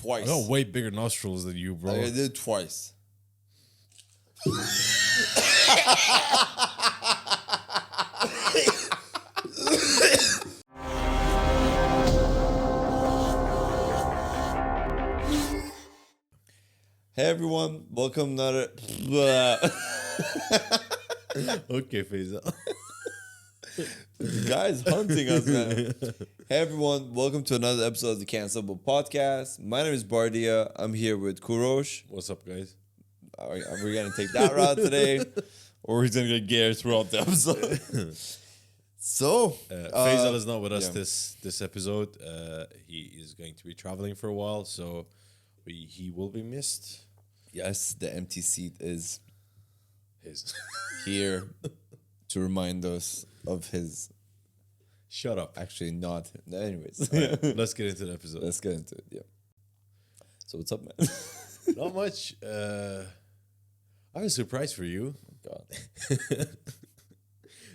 Twice. I got way bigger nostrils than you, bro. I did it twice. Hey everyone, welcome to another. Okay, Faisal. The guy's hunting us, man. Hey everyone, welcome to another episode of the Cancellable Podcast. My name is Bardia. I'm here with Kurosh. What's up, guys? Are we gonna take that route today, or we're gonna get Gary throughout the episode? So, Faisal is not with us yeah. this episode. He is going to be traveling for a while, so he will be missed. Yes, the empty seat is His. here to remind us of his. Shut up. Actually, not. Anyways, Right, let's get into the episode. let's get into it. Yeah. So what's up, man? Not much. I have a surprise for you. God.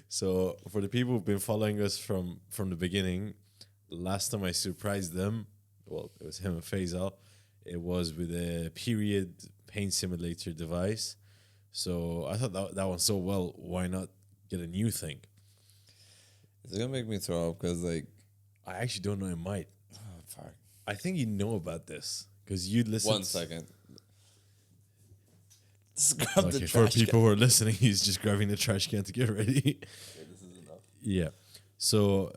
So for the people who've been following us from the beginning, last time I surprised them, well, it was him and Faisal. It was with a period pain simulator device. So I thought that went so well. Why not get a new thing? It's gonna make me throw up because, like, I actually don't know. It might. oh, fuck. I think you know about this because you'd listen. 1 second. Just grab the Okay, trash for people who are listening, he's just grabbing the trash can to get ready. Okay, this is enough. Yeah. So,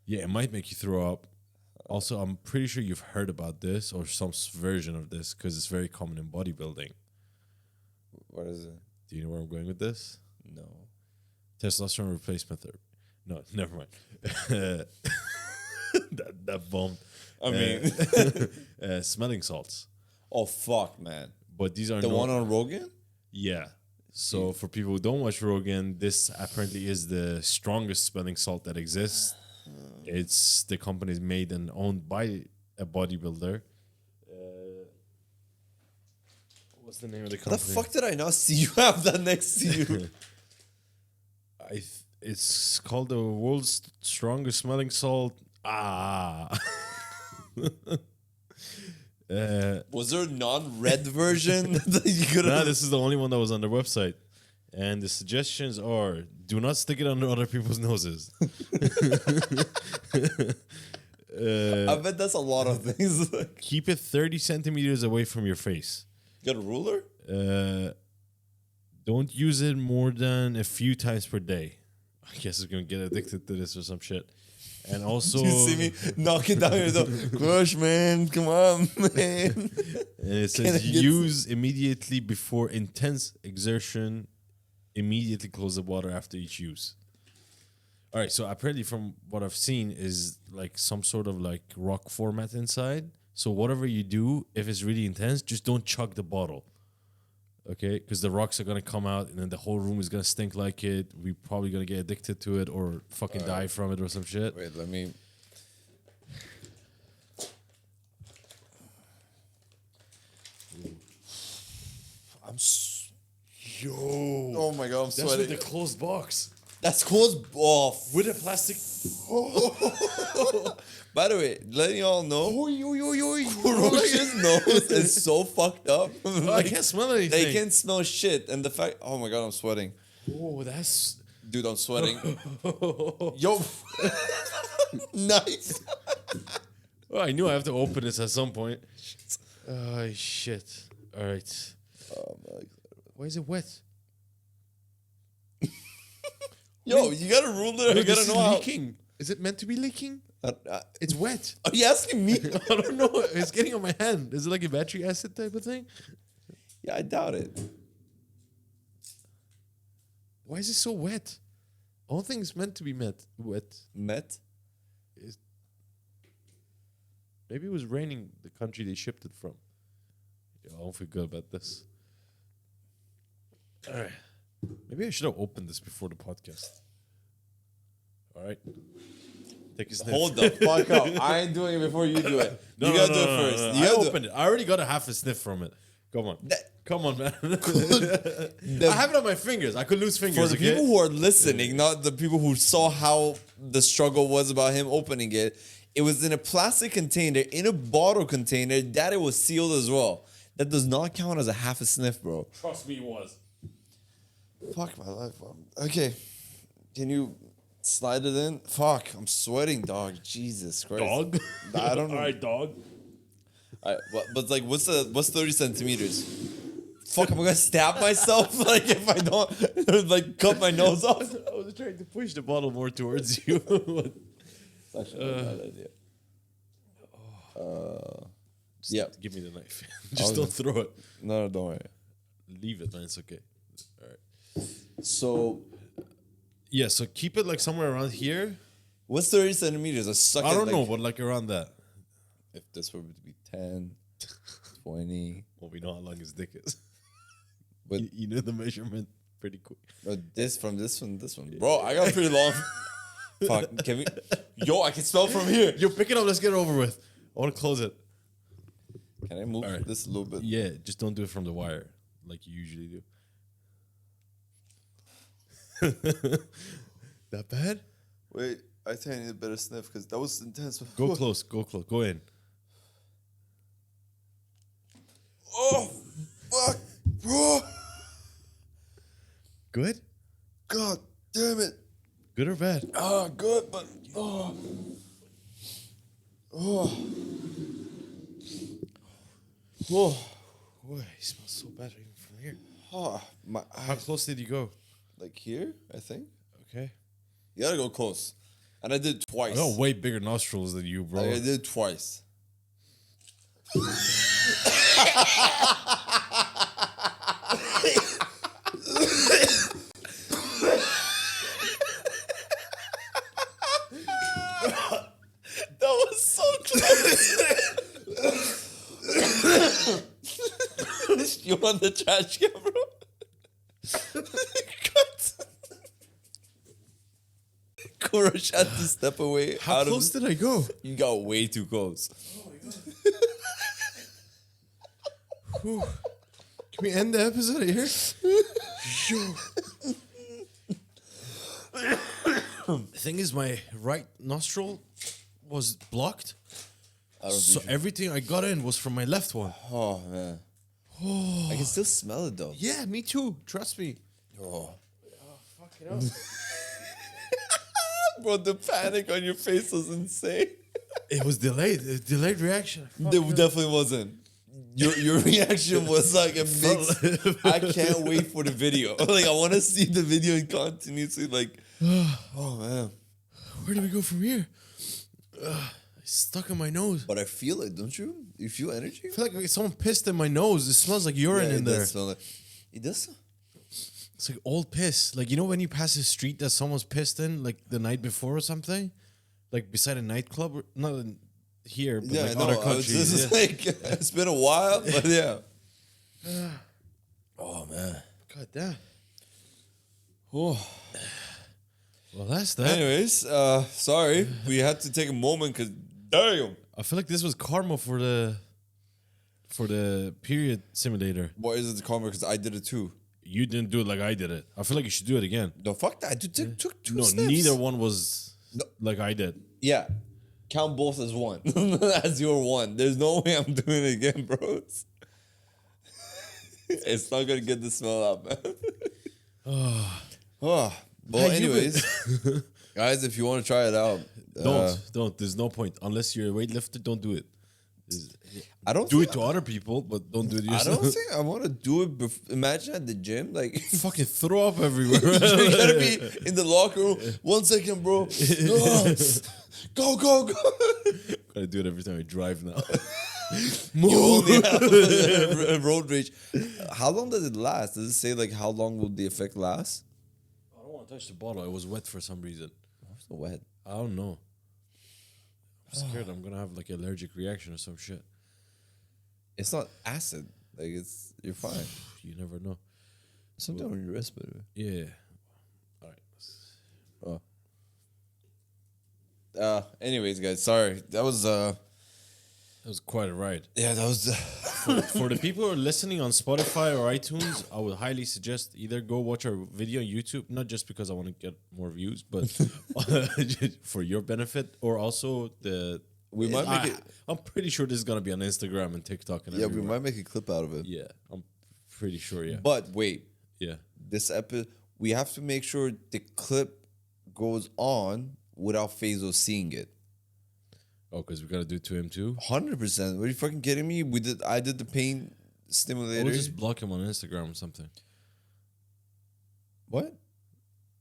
yeah, it might make you throw up. Also, I'm pretty sure you've heard about this or some version of this because it's very common in bodybuilding. What is it? Do you know where I'm going with this? No. Testosterone replacement therapy. No, never mind. that bombed. I mean, Smelling salts. oh fuck, man. But these are The not, one on Rogan? Yeah. So for people who don't watch Rogan, this apparently is the strongest smelling salt that exists. It's the company is made and owned by a bodybuilder. What's the name of the How company? the fuck did I not see you have that next to you? It's called the world's strongest smelling salt. Was there a non-red version that you could Nah, have? this is the only one that was on their website. And the suggestions are: do not stick it under other people's noses. I bet that's a lot of things. Keep it 30 centimeters away from your face. You got a ruler? Don't use it more than a few times per day. I guess it's gonna get addicted to this or some shit. And also, You see me knock it down your door. Crush, man. Come on, man. and it Can I says get use immediately before intense exertion. Immediately close the water after each use. All right, so apparently from what I've seen is like some sort of like rock format inside. So whatever you do, if it's really intense, just don't chug the bottle. Okay? Because the rocks are going to come out and then the whole room is going to stink like it. We're probably going to get addicted to it or fucking die from it or some shit. Wait, let me. Yo. Oh my god, I'm That's sweating. with the closed box. That's closed off. With a plastic. By the way, letting y'all know, Kurosh's Kurosh's nose is so fucked up. I can't smell anything. They can't smell shit. And the fact, oh my god, I'm sweating. Oh, that's. Dude, I'm sweating. Yo. Nice. Oh, I knew I have to open this at some point. Oh, shit. All right. Oh my god. Why is it wet? Yo, you got a ruler. You gotta know how. leaking. Is it meant to be leaking? It's wet. Are you asking me? I don't know. It's getting on my hand. Is it like a battery acid type of thing? Yeah, I doubt it. Why is it so wet? All things meant to be wet. Met? Maybe it was raining the country they shipped it from. Yeah, I don't feel good about this. All right. Maybe I should have opened this before the podcast. All right. Take a sniff. Hold the fuck up. I ain't doing it before you do it. You gotta do it first. No. You I gotta opened it. I already got a half a sniff from it. Come on. Come on, man. I have it on my fingers. I could lose fingers. For the people who are listening, not the people who saw how the struggle was about him opening it, It was in a plastic container, in a bottle container, that it was sealed as well. That does not count as a half a sniff, bro. Trust me, it was. Fuck my life, bro. Okay. Can you slide it in? Fuck, I'm sweating, dog. Jesus Christ. Dog? I don't know. All right, dog. All right, but like, what's 30 centimeters? Fuck, I'm gonna stab myself like if I don't like cut my nose off. I was trying to push the bottle more towards you. It's actually not a bad idea. Yeah. Give me the knife. Just don't throw it. No, don't worry. Leave it, man. It's okay. All right. So, Yeah, so keep it like somewhere around here. what's 30 centimeters? I don't know, but like around that. If this were to be 10, 20. Well, we know how long his dick is. But You know the measurement pretty quick. this from this one, this one. Bro, I got pretty long. Fuck, can we? Yo, I can smell from here. Yo, pick it up. Let's get it over with. I want to close it. Can I move this a little bit? Yeah, just don't do it from the wire like you usually do. That bad? Wait, I think I need a better sniff because that was intense. Go close. Go in. Oh, fuck, bro. Good? God damn it. Good or bad? Ah, good, but oh. Boy, he smells so bad even from here. Oh, my How eyes. close did you go? Like here, I think. Okay. You gotta go close. And I did I twice. got way bigger nostrils than you, bro. I did twice. That was so close. You want the trash can, bro? Cut. Kurosh had to step away. How close did I go? You got way too close. Whew. Can we end the episode here? The thing is, my right nostril was blocked. So everything I got in was from my left one. Oh, man. I can still smell it, though. Yeah, me too. Trust me. Oh. Fuck it up. Bro, the panic on your face was insane. It was delayed. A delayed reaction. There definitely wasn't. Your reaction was like a mix. I can't wait for the video. Like, I want to see the video and continuously, like, oh, man. Where do we go from here? It's stuck in my nose. But I feel it, don't you? You feel energy? I feel like someone pissed in my nose. It smells like urine in there. Does smell like, it does. It's like old piss. Like, you know when you pass a street that someone's pissed in, like the night before or something? Like beside a nightclub? Not in here, but like other countries. This is like, it's been a while, but yeah. Oh, man. God damn. Oh. Well, that's that. Anyways, sorry. We had to take a moment because, damn. I feel like this was karma for the period simulator. Why is it the karma? Because I did it too. You didn't do it like I did it. I feel like you should do it again. No, fuck that. I took two No, sniffs. neither one was like I did. Yeah. Count both as one. As your one. There's no way I'm doing it again, bro. It's not going to get the smell out, man. Well, anyways. Guys, if you want to try it out. Don't. There's no point. Unless you're a weightlifter, don't do it. I don't do it to other people, but don't do it yourself. I don't think I want to do it. Imagine at the gym, like fucking throw up everywhere. You gotta be in the locker room. 1 second, bro. Go. Gotta do it every time I drive now. You only have road rage. How long does it last? Does it say like how long will the effect last? I don't want to touch the bottle. It was wet for some reason. It's so wet. I don't know. I'm scared I'm gonna have like an allergic reaction or some shit. It's not acid. Like you're fine. You never know. Sometimes on your wrist, but Yeah. All right. Anyways, guys, sorry. That was quite a ride. yeah, that was For the people who are listening on Spotify or iTunes, I would highly suggest either go watch our video on YouTube, not just because I want to get more views, but for your benefit, or also We might make it. I'm pretty sure this is gonna be on Instagram and TikTok and Yeah, everywhere. we might make a clip out of it. Yeah, I'm pretty sure. Yeah, But wait, yeah. this episode, we have to make sure the clip goes on without Faisal seeing it. Oh, because we gotta do it to him too. 100%. Are you fucking kidding me? I did the pain stimulator. We'll just block him on Instagram or something. What?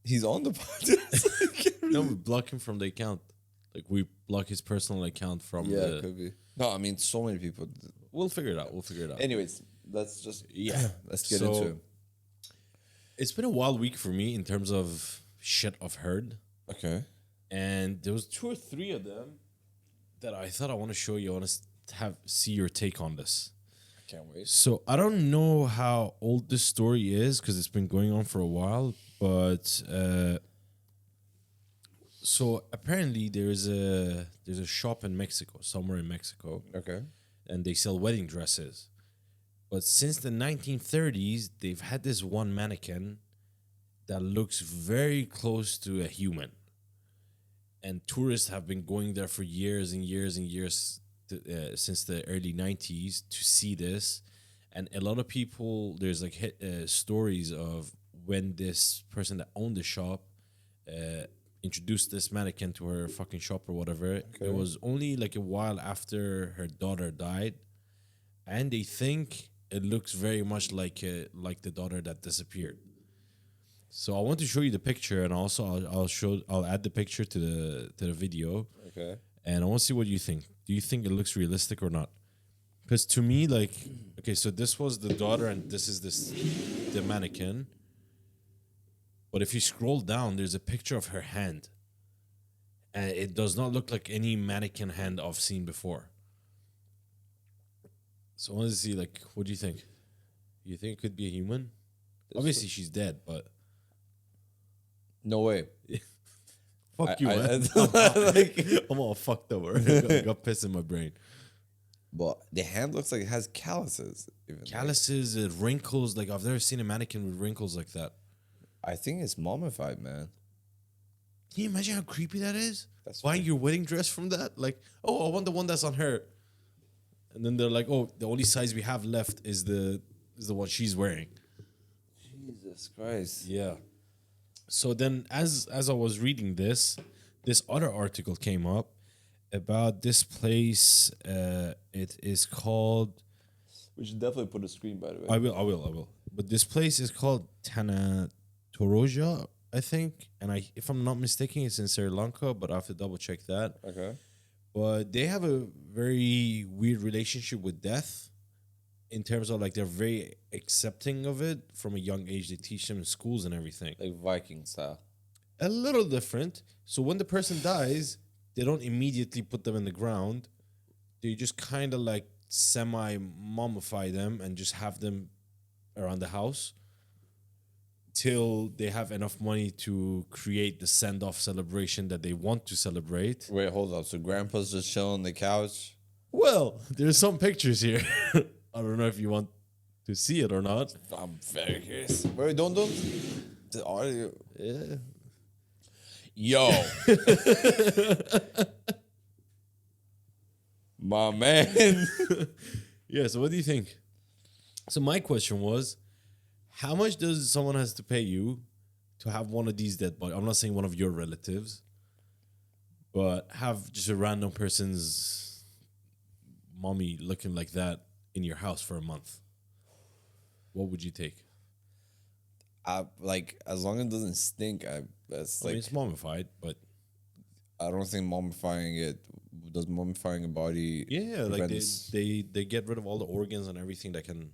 He's on the podcast. No, we block him from the account. Like we block his personal account from Yeah, the. could be. No, I mean, so many people. We'll figure it out. We'll figure it out. Anyways, let's just let's get So, into it. It's been a wild week for me in terms of shit I've heard, Okay. and there was 2 or 3 of them that I thought I want to show you. I want to see your take on this. I can't wait. So I don't know how old this story is because it's been going on for a while, but so apparently there's a shop in Mexico, somewhere in Mexico, Okay. and they sell wedding dresses. But since the 1930s, they've had this one mannequin that looks very close to a human. And tourists have been going there for years and years and years since the early 90s to see this. And a lot of people, there's like stories of when this person that owned the shop introduced this mannequin to her fucking shop or whatever. Okay. It was only like a while after her daughter died. And they think it looks very much like the daughter that disappeared. So I want to show you the picture, and also I'll add the picture to the video, Okay. and I want to see what you think. Do you think it looks realistic or not? Because to me, like, okay, so this was the daughter, and this is the mannequin. But if you scroll down, there's a picture of her hand, and it does not look like any mannequin hand I've seen before. So I want to see, like, what do you think? You think it could be a human? Obviously, she's dead, but No way. fuck you, man. Like, I'm all fucked up. I got piss in my brain. but the hand looks like it has calluses. Even Calluses, wrinkles. Like, I've never seen a mannequin with wrinkles like that. I think it's mummified, man. Can you imagine how creepy that is? That's Buying funny. your wedding dress from that? Like, oh, I want the one that's on her. And then they're like, oh, the only size we have left is the one she's wearing. Jesus Christ. Yeah. So then as I was reading this other article came up about this place. It is called... We should definitely put a screen, by the way. I will. But this place is called Tanatoroja, I think. And if I'm not mistaken, it's in Sri Lanka, but I have to double check that. Okay. But they have a very weird relationship with death in terms of, like, they're very accepting of it from a young age. They teach them in schools and everything. Like Viking style. A little different. So when the person dies, they don't immediately put them in the ground. They just kind of like semi-mummify them and just have them around the house till they have enough money to create the send-off celebration that they want to celebrate. Wait, hold on. So grandpa's just chilling on the couch? Well, there's some pictures here. I don't know if you want to see it or not. I'm very curious. Wait, don't. The audio. Yeah. Yo. My man. Yeah, so what do you think? So my question was, how much does someone has to pay you to have one of these dead bodies? I'm not saying one of your relatives, but have just a random person's mommy looking like that in your house for a month. What would you take? Like, as long as it doesn't stink, that's I mean, like, it's mummified, but I don't think mummifying it, does mummifying a body yeah, like prevents- they get rid of all the organs and everything that can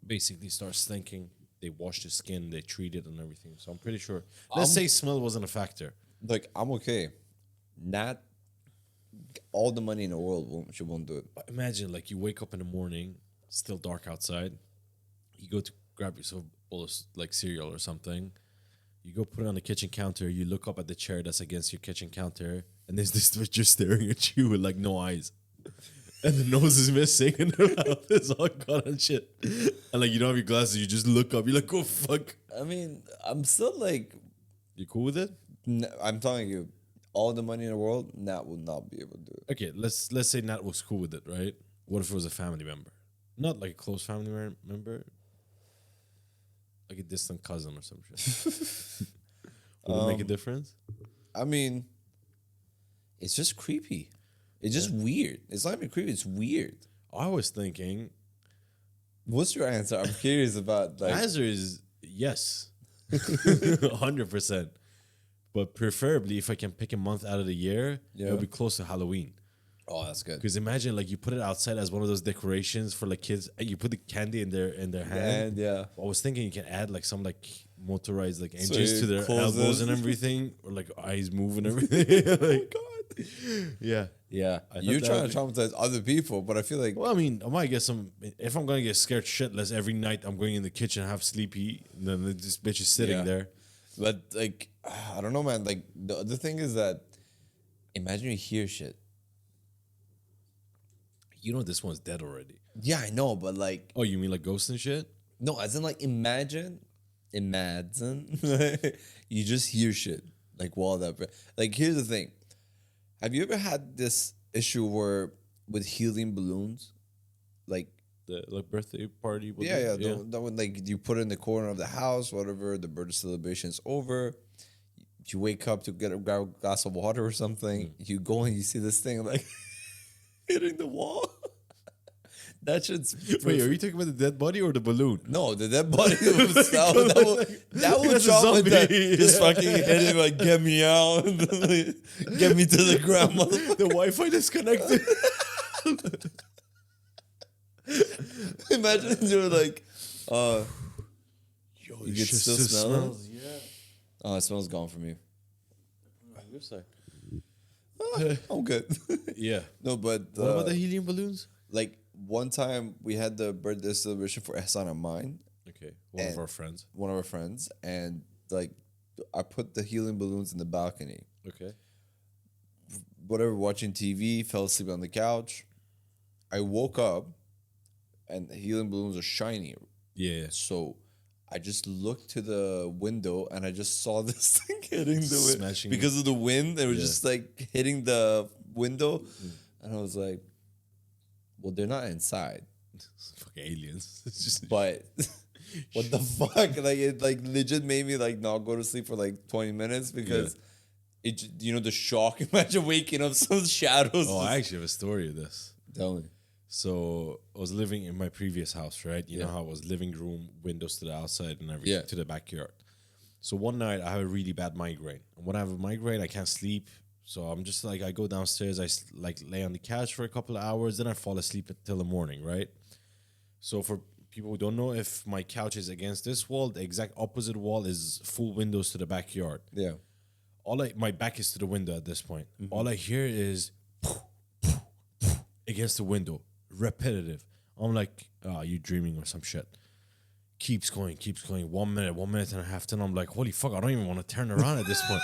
basically start stinking. They wash the skin, they treat it and everything. So I'm pretty sure. Let's say smell wasn't a factor. like, I'm okay. Not all the money in the world, she won't do it. But imagine, like, you wake up in the morning, still dark outside. You go to grab yourself a bowl of, like, cereal or something. You go put it on the kitchen counter. You look up at the chair that's against your kitchen counter, and there's this bitch just staring at you with, like, no eyes. and the nose is missing, and their mouth is all gone and shit. And like you don't have your glasses, you just look up. You're like, oh fuck. I mean, I'm still like, You cool with it? I'm telling you, all the money in the world, Nat would not be able to do it. Okay, let's say Nat was cool with it, right? What if it was a family member, not like a close family member, like a distant cousin or some shit? Would it make a difference? I mean, it's just creepy. It's just weird. It's not even creepy. It's weird. I was thinking. What's your answer? I'm curious about The like. answer is yes, 100%. But preferably, if I can pick a month out of the year, it'll be close to Halloween. Oh, that's good. Because imagine like you put it outside as one of those decorations for like kids. And you put the candy in their hand. And yeah. I was thinking you can add like some like motorized like So engines it to their closes. elbows and everything, or like eyes move and everything. Like, Oh God. yeah. Yeah. thought You're that trying would to traumatize other people, but I feel like Well, I mean, I might get some. If I'm gonna get scared shitless every night, I'm going in the kitchen half sleepy. And then this bitch is sitting Yeah. there. But like, I don't know, man. Like the other thing is that imagine you hear shit. You know this one's dead already. Yeah, I know, but like, Oh, you mean like ghosts and shit? no, as in like, imagine, you just hear shit like while that. Like, here's the thing: have you ever had this issue where with helium balloons, like? The like birthday party. with Yeah, the- yeah. The one like you put it in the corner of the house, whatever. The birthday celebration's over. You wake up to grab a glass of water or something. You go and you see this thing like hitting the wall. That shit's Wait, are you talking about the dead body or the balloon? no, the dead body that would That's a zombie. just fucking hitting like get me out, get me to the ground, motherfucker. The Wi-Fi disconnected. Imagine you're like, Yo, you can still smell it? Yeah. Oh, it smells gone for me. Your side. I'm good. Yeah. No, but What about the helium balloons? like one time we had the birthday celebration for Ehsan and mine, Okay, one of And- our friends. one of our friends, and like I put the helium balloons in the balcony. Okay. Whatever, watching TV, fell asleep on the couch. I woke up, and the helium balloons are shiny. Yeah. So I just looked to the window and I just saw this thing hitting the window Smashing because of the wind. It was Yeah. just like hitting the window, and I was like, "Well, they're not inside." Fucking aliens. It's just But what the fuck? Like it like legit made me like not go to sleep for like 20 minutes because the shock. Imagine waking up some shadows. Oh, I actually have a story of this. Tell me. So I was living in my previous house, right? You know Yeah. how it was living room, windows to the outside and everything, Yeah. to the backyard. So one night I have a really bad migraine. And when I have a migraine, I can't sleep. So I'm just like, I go downstairs, like lay on the couch for a couple of hours, then I fall asleep until the morning, right? So for people who don't know, if my couch is against this wall, the exact opposite wall is full windows to the backyard. Yeah. My back is to the window at this point. All I hear is against the window, repetitive. I'm like, oh, you dreaming or some shit. Keeps going. 1 minute and a half. Then I'm like, holy fuck, I don't even want to turn around at this point.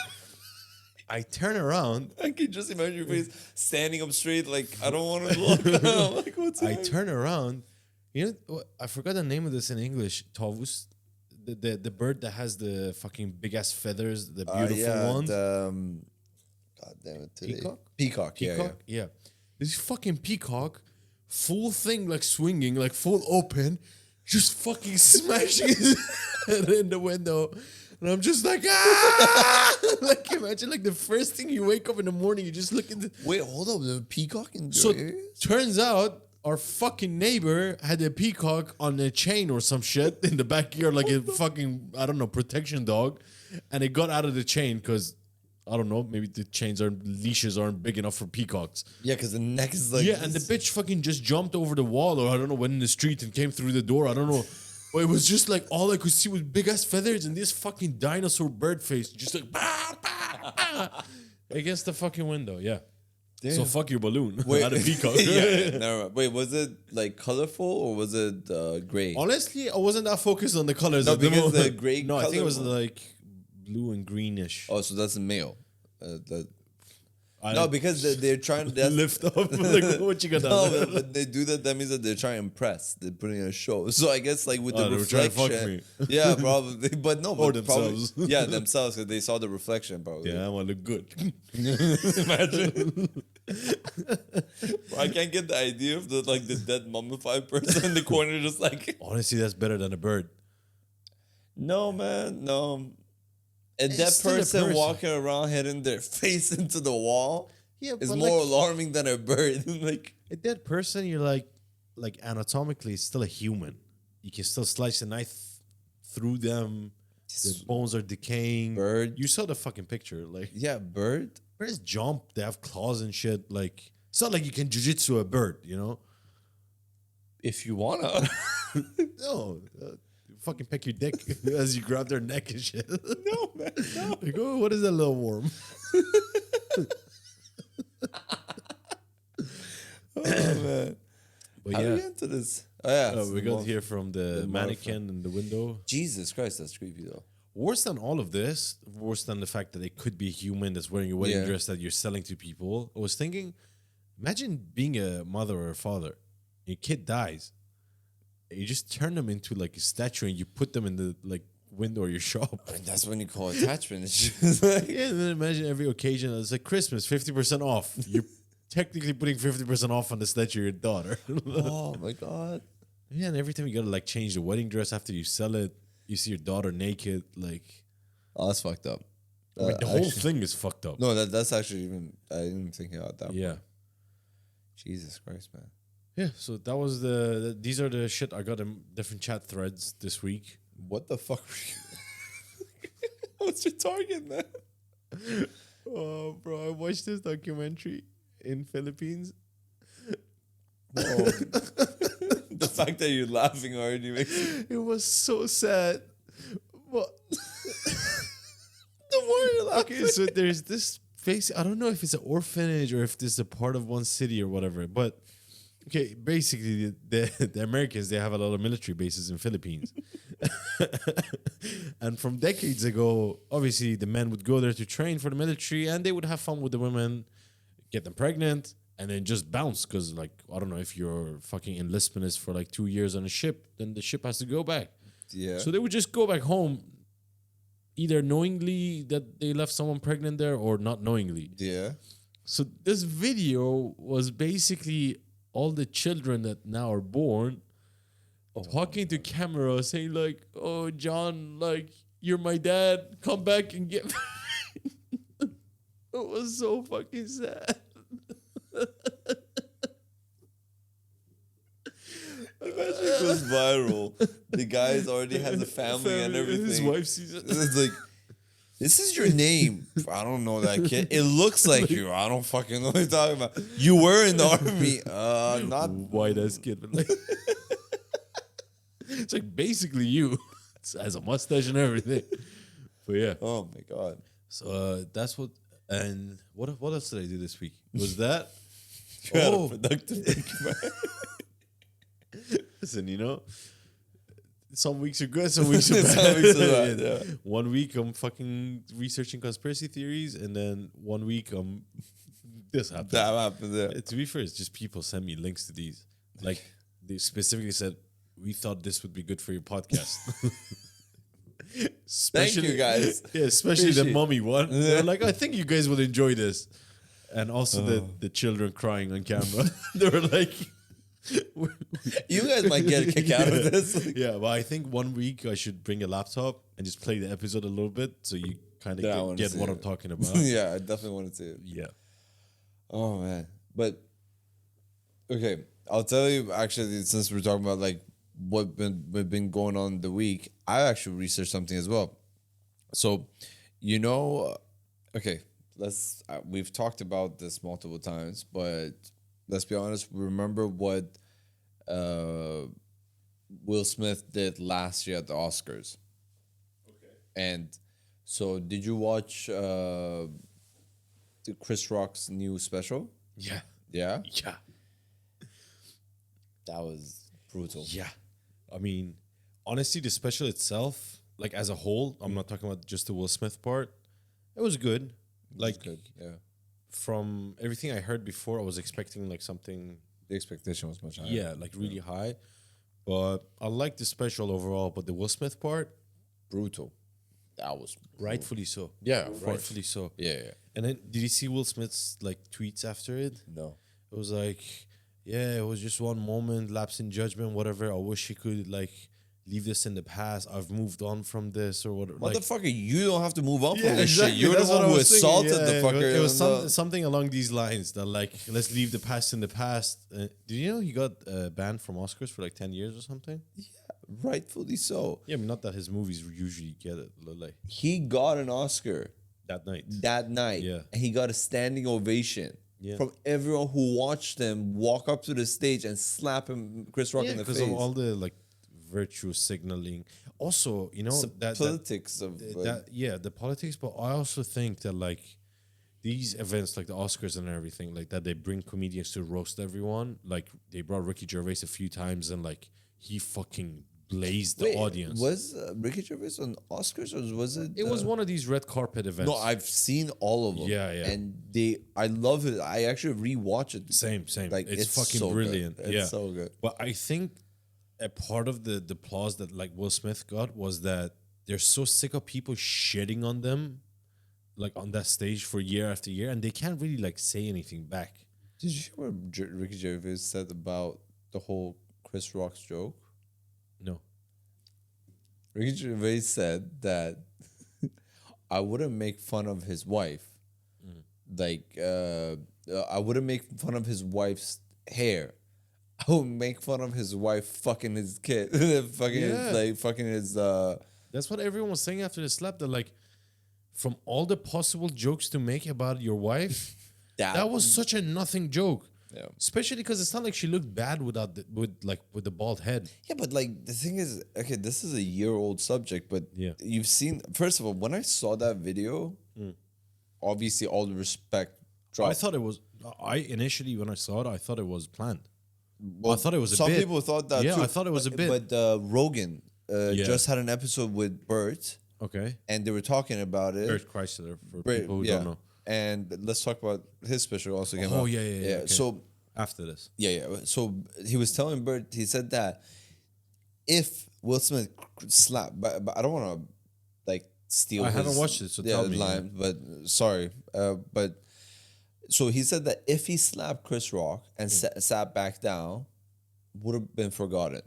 I turn around. I can just imagine your face standing up straight, like I don't want to look. I'm like, what's I happening? turn around. You know, I forgot the name of this in English. Tavus, the bird that has the fucking big ass feathers, the beautiful ones. God damn it. Today. Peacock? Peacock. Peacock, yeah. This fucking peacock, full thing like swinging, like full open, just fucking smashing his head in the window. And I'm just like, ah! Like, imagine like the first thing you wake up in the morning, you just look at the. Wait, hold up. The peacock in your So area? turns out our fucking neighbor had a peacock on a chain or some shit in the backyard, like a fucking, I don't know, protection dog. And it got out of the chain because, I don't know, maybe the leashes aren't big enough for peacocks. Yeah, because the neck is like. Yeah, and the bitch fucking just jumped over the wall, or I don't know, went in the street and came through the door. I don't know. But it was just like all I could see was big ass feathers and this fucking dinosaur bird face, just like bah, bah, bah, against the fucking window. Yeah. Damn. So fuck your balloon. Wait. Not a peacock. yeah, never mind. Wait, was it like colorful or was it gray? Honestly, I wasn't that focused on the colors. No, at the because the moment. gray No, I think it color was was- like blue and greenish. Oh, so that's a male. No, because they're trying to lift up. Like, what you got no, down? but they do that. That means that they're trying to impress. They're putting on a show. So I guess like with the they were trying to fuck reflection, me. yeah, probably. But no, Or but probably, themselves. yeah, themselves because they saw the reflection. Probably. Yeah, I want to look good. Imagine. I can't get the idea of the dead mummified person in the corner, just like. Honestly, that's better than a bird. No, man, no. A It's dead still a person person. walking around hitting their face into the wall Yeah, is more alarming than a bird. Like a dead person, you're like anatomically, it's still a human. You can still slice a knife through them. Their bones are decaying. Bird. You saw the fucking picture. Like, yeah, bird. birds jump. They have claws and shit. Like, it's not like you can jujitsu a bird, you know? If you wanna. No. Fucking peck your dick as you grab their neck and shit. No, man. No. Like, oh, what is that little worm? Oh man. But How do yeah, we get into this? Oh yeah. we got here from the the mannequin in the window. Jesus Christ, that's creepy though. Worse than all of this, worse than the fact that it could be a human that's wearing a wedding Yeah. dress that you're selling to people. I was thinking, imagine being a mother or a father. Your kid dies. You just turn them into like a statue and you put them in the like window of your shop. And that's when you call attachment. It's just like, Yeah, and then imagine every occasion it's like Christmas, 50% off. You're technically putting 50% off on the statue of your daughter. oh my god. Yeah, and every time you gotta like change the wedding dress after you sell it, you see your daughter naked. Like, Oh, that's fucked up. the whole thing is fucked up. No, that's actually even I didn't even think about that. Yeah. Jesus Christ, man. Yeah, so that was these are the shit I got in different chat threads this week. What the fuck were you? What's your target, man? Oh, bro, I watched this documentary in Philippines. Whoa. The fact that you're laughing already makes me. It was so sad. But The more you're laughing. okay, so there's this face. I don't know if it's an orphanage or if this is a part of one city or whatever. But okay, basically the Americans, they have a lot of military bases in Philippines. And from decades ago, obviously the men would go there to train for the military and they would have fun with the women, get them pregnant, and then just bounce. Because, like, I don't know, if your fucking enlistment is for like 2 years on a ship, then the ship has to go back. Yeah. So they would just go back home, either knowingly that they left someone pregnant there or not knowingly. Yeah. So this video was basically all the children that now are born talking to camera saying like, oh, John, like, you're my dad. Come back and get me. It was so fucking sad. Imagine it goes viral. The guy's already has a family and everything. His wife sees it. It's like, this is your name. I don't know that kid. It looks like you. I don't fucking know what you're talking about. You were in the army. Not White ass kid. But like, it's like basically you. It has a mustache and everything. But yeah. Oh my god. So that's what. And what else did I do this week? Was that? You had a productive week, man. Listen, you know, some weeks are good, some weeks are bad. Some weeks are bad, yeah. 1 week I'm fucking researching conspiracy theories, and then 1 week this happened. That happened there. To be fair, it's just people send me links to these. Like, they specifically said, we thought this would be good for your podcast. Thank you, guys. Yeah, especially the Appreciate mummy one. Yeah. They're like, I think you guys will enjoy this. And also the children crying on camera. They were like... You guys might get a kick out of this. Yeah, well, I think 1 week I should bring a laptop and just play the episode a little bit so you kind Yeah, I of wanna get see what it. I'm talking about. Yeah, I definitely want to see it. Yeah. Oh man, but okay, I'll tell you. Actually, since we're talking about like what been going on the week, I actually researched something as well. So, you know, okay, we've talked about this multiple times, but let's be honest. Remember what Will Smith did last year at the Oscars? Okay. And so, did you watch Chris Rock's new special? Yeah. Yeah, Yeah. that was brutal. Yeah. I mean, honestly, the special itself, like as a whole, I'm not talking about just the Will Smith part. It was good. Like, Good. Yeah. from everything I heard before, I was expecting like something, The expectation was much higher. yeah, like really high. But I like the special overall. But the Will Smith part, Brutal. That was rightfully so. Yeah, of course. Rightfully so. Yeah. And then did you see Will Smith's like tweets after it? No. It was like, yeah, it was just one moment, lapse in judgment, whatever. I wish he could like leave this in the past. I've moved on from this or whatever. Like, Motherfucker, you don't have to move on yeah, from this exactly. shit. You're That's the what one I who was thinking. assaulted Yeah, the fucker. It was something along these lines that like, let's leave the past in the past. Did you know he got banned from Oscars for like 10 years or something? Rightfully so. Yeah, I mean, not that his movies usually get it. Like He got an Oscar that night. that night. Yeah. And he got a standing ovation from everyone who watched him walk up to the stage and slap him, Chris Rock, in the face. Because of all the like virtue signaling. Also, you know, that politics of the politics, but I also think that like these events like the Oscars and everything like that, they bring comedians to roast everyone. Like they brought Ricky Gervais a few times and like he fucking blazed the audience. Was Ricky Gervais on Oscars or was it? It was one of these red carpet events. No, I've seen all of them. Yeah. And I love it. I actually rewatch it. Same. Like it's fucking so brilliant. Good. It's so good. But I think a part of the applause that like Will Smith got was that they're so sick of people shitting on them, like on that stage for year after year, and they can't really like say anything back. Did you hear what Ricky Gervais said about the whole Chris Rock's joke? No. Ricky Gervais said that I wouldn't make fun of his wife. Like, I wouldn't make fun of his wife's hair. I would make fun of his wife fucking his kid. fucking his That's what everyone was saying after the slap. That like, from all the possible jokes to make about your wife, that was such a nothing joke. Yeah. Especially because it's not like she looked bad with the bald head. Yeah, but like the thing is, okay, this is a year-old subject, but you've seen. First of all, when I saw that video, obviously all the respect dropped. I thought it was. I initially when I saw it, I thought it was planned. Well, I thought it was a some bit. people thought that Yeah, too. I thought it was a bit. But Rogan just had an episode with Bert, Okay. and they were talking about it. Bert Kreischer, for people who don't know. And let's talk about his special also came out. Oh, yeah. Okay. So After this. yeah. So he was telling Bert, he said that if Will Smith slapped, but I don't want to like steal. I haven't watched it, so tell me. Line, but sorry, but so he said that if he slapped Chris Rock and sat back down, would have been forgotten.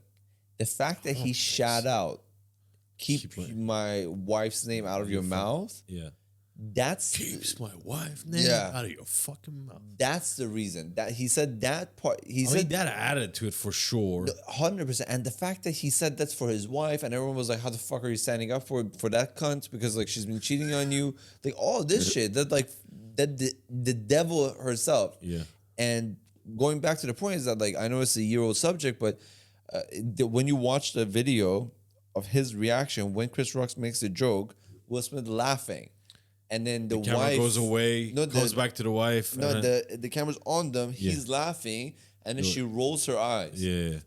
The fact that he shout out, keep my wife's name out of your mouth. Yeah. That's Keeps my wife name out of your fucking mouth. That's the reason that he said that part. He I said mean, that added to it for sure. 100%. And the fact that he said that's for his wife, and everyone was like, "How the fuck are you standing up for that cunt? Because like she's been cheating on you, like all this shit." That like that the devil herself. Yeah. And going back to the point is that like I know it's a year-old subject, but when you watch the video of his reaction when Chris Rock makes a joke, Will Smith laughing. And then the Camera wife goes away, goes back to the wife. No, the camera's on them. He's laughing, and then she rolls her eyes. Yeah.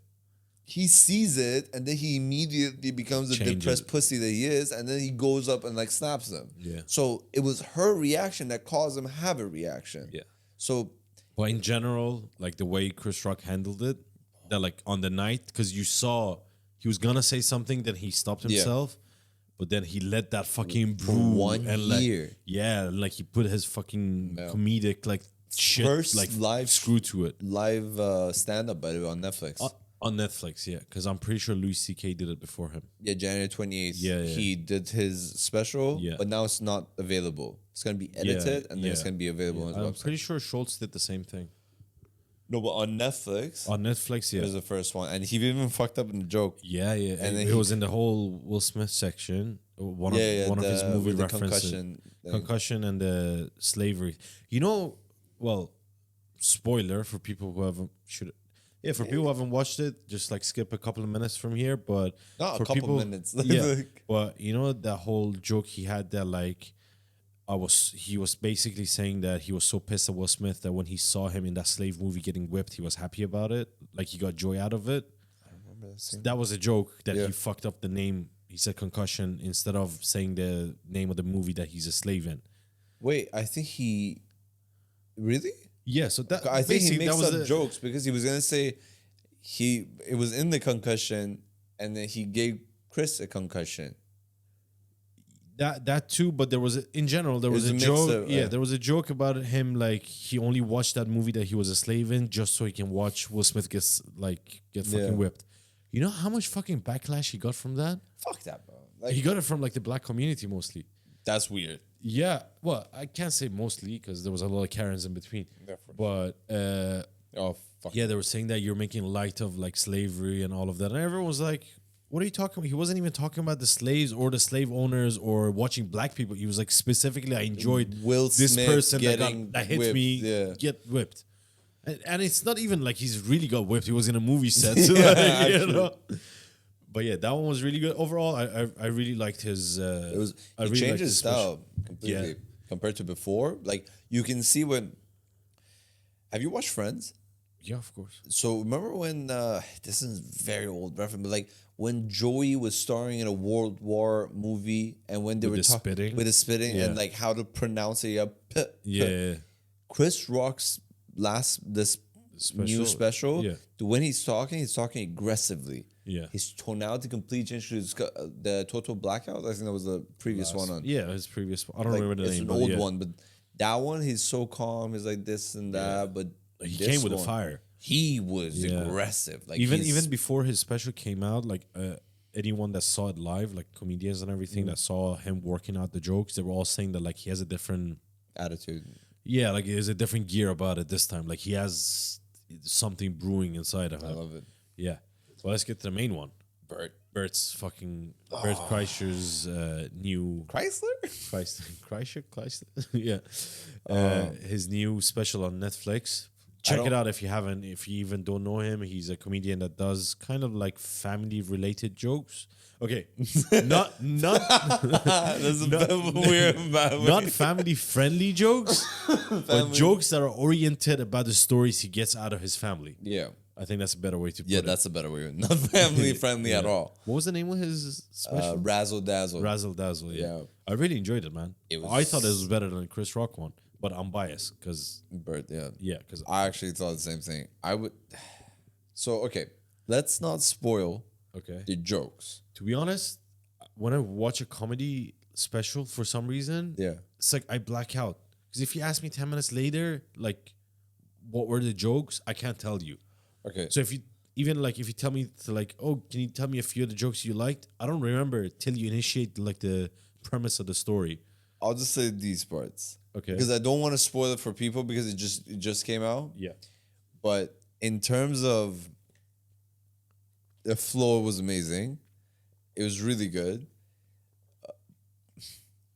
He sees it, and then he immediately becomes the depressed pussy that he is, and then he goes up and like snaps them. Yeah. So it was her reaction that caused him to have a reaction. Yeah. So, but in general, like the way Chris Rock handled it, that like on the night, because you saw he was gonna say something, then he stopped himself. But then he let that fucking brew. For 1 year. Like he put his fucking comedic like shit first like live screw to it. Live stand-up, by the way, on Netflix. On Netflix, yeah. Because I'm pretty sure Louis C.K. did it before him. Yeah, January 28th. Yeah. He did his special, but now it's not available. It's going to be edited, and then it's going to be available on his I'm website. pretty sure Schultz did the same thing. No, but on Netflix. On Netflix, yeah. It was the first one. And he even fucked up in the joke. Yeah. And then it was in the whole Will Smith section. One of his movie references. Concussion and the slavery. You know, well, spoiler for people who haven't people who haven't watched it, just like skip a couple of minutes from here. But Not for a couple minutes. Yeah. But you know that whole joke he had that like he was basically saying that he was so pissed at Will Smith that when he saw him in that slave movie getting whipped, he was happy about it. Like he got joy out of it. I remember that. That was a joke that he fucked up the name. He said concussion instead of saying the name of the movie that he's a slave in. Wait, I think he Really? Yeah, so that I think he basically mixed that was up jokes because he was gonna say it was in the concussion, and then he gave Chris a concussion. that too, but there was in general there was was a a mix joke. of, There was a joke about him like he only watched that movie that he was a slave in just so he can watch Will Smith get fucking whipped. You know how much fucking backlash he got from that? Fuck that, bro. Like, He got it from like the black community mostly. that's weird. Yeah, well, I can't say mostly because there was a lot of Karens in between. But Oh fuck. yeah, they were saying that you're making light of like slavery and all of that, and everyone was like, "What are you talking about?" He wasn't even talking about the slaves or the slave owners or watching black people. He was like specifically, I enjoyed Will this Smith person getting that hit whipped, me yeah. get whipped, and it's not even like he's really got whipped. He was in a movie set, so Yeah, like, you actually. know. But yeah, that one was really good overall. I really liked his. It was. I He really changed liked his style completely Yeah. compared to before. Like you can see when. Have you watched Friends? Yeah, of course. So remember when this is very old reference, but like when Joey was starring in a World War movie, and when they With were the spitting? with the spitting Yeah. and like how to pronounce it, Yeah, Chris Rock's this new special. Yeah. When he's talking aggressively. Yeah. His tonality completely changed to the Total Blackout. I think that was the previous one on. Yeah, his previous one. I don't Like, remember the it's name. an but old yeah. one, but that one he's so calm. He's like this and that, but He this came with a one, fire. He was Yeah. aggressive. Like Even he's- before his special came out, like anyone that saw it live, like comedians and everything that saw him working out the jokes, they were all saying that like he has a different attitude. yeah, like there's a different gear about it this time. Like he has something brewing inside of I him. love it. Yeah. So let's get to the main one. Bert's fucking Bert Kreischer's new Kreischer, yeah. His new special on Netflix. Check it out if you haven't. If you even don't know him, he's a comedian that does kind of like family related jokes. Okay, not That's a bit of a weird bad way. not family friendly jokes, but jokes that are oriented about the stories he gets out of his family. Yeah. I think that's a better way to put Yeah, it. that's a better way. Not family friendly at all. What was the name of his special? Razzle Dazzle. Razzle Dazzle. Yeah. Yeah. I really enjoyed it, man. It I thought it was- was better than the Chris Rock one, but I'm biased because Bert, yeah. because I actually thought the same thing. I would. So, okay. Let's not spoil okay. the jokes. To be honest, when I watch a comedy special for some reason, Yeah. it's like I black out because if you ask me 10 minutes later, like what were the jokes, I can't tell you. Okay. So if you even like if you tell me to like, oh, can you tell me a few of the jokes you liked? I don't remember till you initiate like the premise of the story. I'll just say these parts. Okay. Because I don't want to spoil it for people because it just came out. Yeah. But in terms of the flow was amazing. It was really good.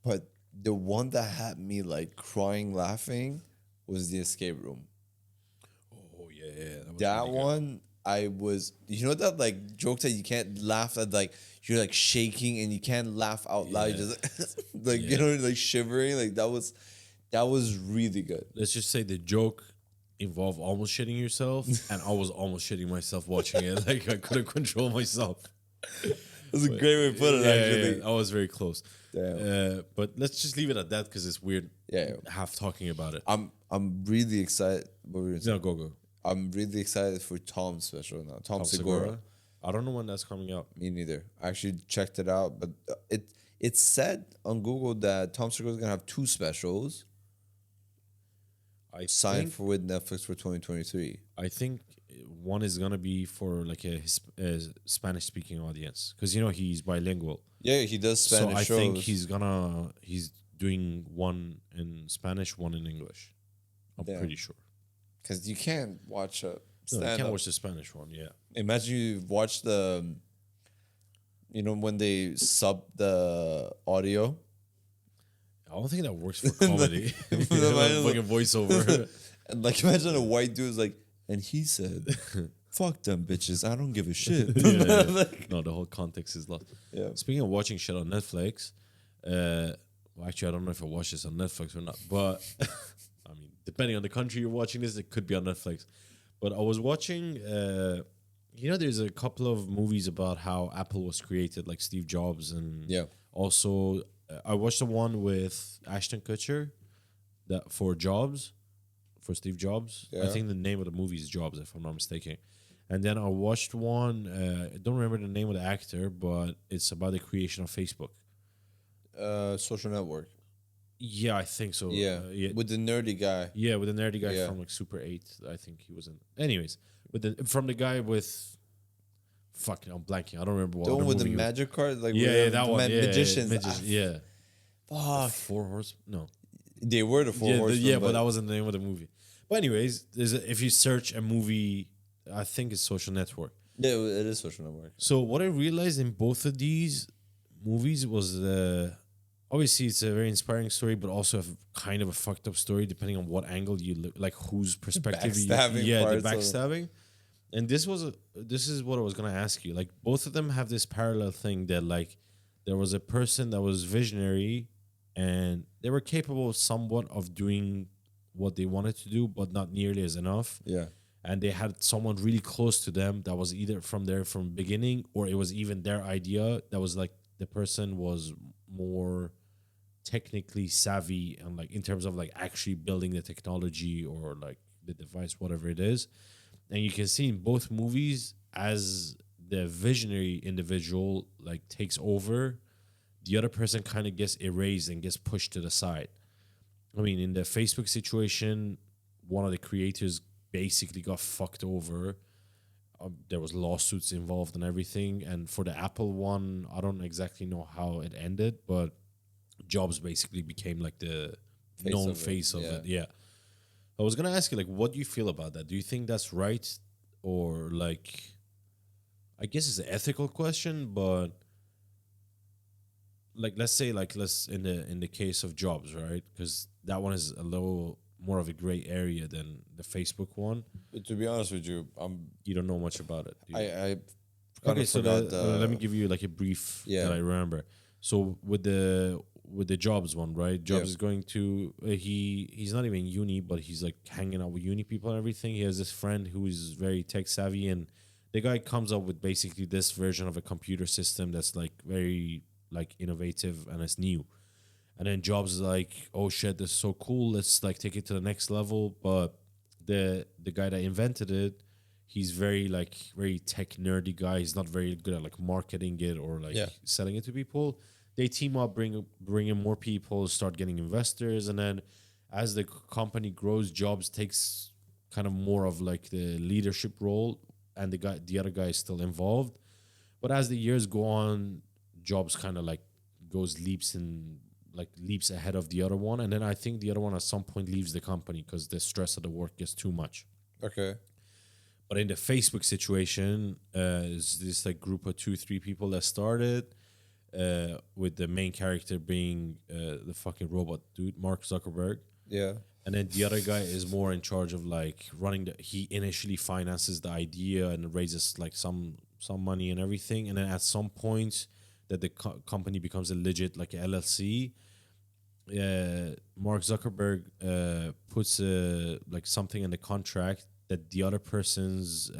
But the one that had me like crying laughing was the escape room. Oh yeah. That one I was that like joke that you can't laugh at, like you're like shaking and you can't laugh out loud. Yeah. You just like like shivering. Like that was really good. Let's just say the joke involved almost shitting yourself, and I was almost shitting myself watching it. Like I couldn't control myself. That's a great way to put it, actually. I was very close. Damn. But let's just leave it at that because it's weird. Yeah. Half talking about it. I'm really excited. What were you gonna say? No, go. I'm really excited for Tom's special now. Tom Segura. Segura. I don't know when that's coming out. Me neither. I actually checked it out, but it said on Google that Tom Segura is gonna have 2 specials I signed think, with Netflix for 2023. I think one is gonna be for like a Spanish speaking audience because he's bilingual. Yeah, he does Spanish so I shows. think he's doing one in Spanish, one in English. I'm Yeah. pretty sure. Because you can't watch a No, stand I can't up. watch the Spanish one. Yeah. Imagine you watch the, when they sub the audio. I don't think that works for comedy. Imagine- Fucking voiceover. And like imagine a white dude is like, and he said, fuck them bitches, I don't give a shit. Yeah. No, the whole context is lost. Yeah. Speaking of watching shit on Netflix, well, actually, I don't know if I watch this on Netflix or not, but I mean, depending on the country you're watching this, it could be on Netflix. But I was watching, there's a couple of movies about how Apple was created, like Steve Jobs, and Yeah. also I watched the one with Ashton Kutcher that for Jobs for Steve Jobs. I Yeah. think the name of the movie is Jobs, if I'm not mistaken. And then I watched one. I don't remember the name of the actor, but it's about the creation of Facebook. Social Network. Yeah, I think so. Yeah. With the nerdy guy. Yeah, with the nerdy guy Yeah. from like Super 8, I think he was in. Anyways, from the guy with, fuck, I'm blanking. I don't remember what The one with the movie he was. magic card, like Yeah, that one. magicians. Yeah. Fuck. Four Horse? No. They were the four horsemen. Yeah, but that wasn't the name of the movie. But anyways, if you search a movie, I think it's Social Network. Yeah, it is Social Network. So what I realized in both of these movies was obviously it's a very inspiring story, but also kind of a fucked up story depending on what angle you look, like whose perspective you. Backstabbing Yeah, the parts of backstabbing. And this is what I was gonna ask you. Like both of them have this parallel thing that like there was a person that was visionary and they were capable somewhat of doing what they wanted to do, but not nearly as enough. Yeah. And they had someone really close to them that was either from the beginning, or it was even their idea that was like the person was more technically savvy and like in terms of like actually building the technology or like the device, whatever it is. And you can see in both movies as the visionary individual like takes over, the other person kind of gets erased and gets pushed to the side. I mean, in the Facebook situation, one of the creators basically got fucked over. There was lawsuits involved and everything. And for the Apple one, I don't exactly know how it ended, but Jobs basically became like the face of it. Yeah. I was gonna ask you, like, what do you feel about that? Do you think that's right, or like, I guess it's an ethical question, but like, let's say, like, in the case of Jobs, right? Because that one is a little more of a gray area than the Facebook one. But to be honest with you, You don't know much about it. Do you? I Okay, so let me give you like a brief that I remember. So with the Jobs one, right? Jobs is going to he's not even uni, but he's like hanging out with uni people and everything. He has this friend who is very tech savvy, and the guy comes up with basically this version of a computer system that's like very like innovative and it's new. And then Jobs is like, oh shit, this is so cool. Let's like take it to the next level. But the guy that invented it, he's very tech nerdy guy. He's not very good at like marketing it or like selling it to people. They team up, bring in more people, start getting investors, and then as the company grows, Jobs takes kind of more of like the leadership role, and the other guy is still involved. But as the years go on, Jobs kind of like leaps ahead of the other one, and then I think the other one at some point leaves the company because the stress of the work gets too much. Okay. But in the Facebook situation, is this like group of 2-3 people that started, with the main character being the fucking robot dude, Mark Zuckerberg. Yeah. And then the other guy is more in charge of like running he initially finances the idea and raises like some money and everything. And then at some point that the company becomes a legit like a LLC, Mark Zuckerberg puts like something in the contract that the other person's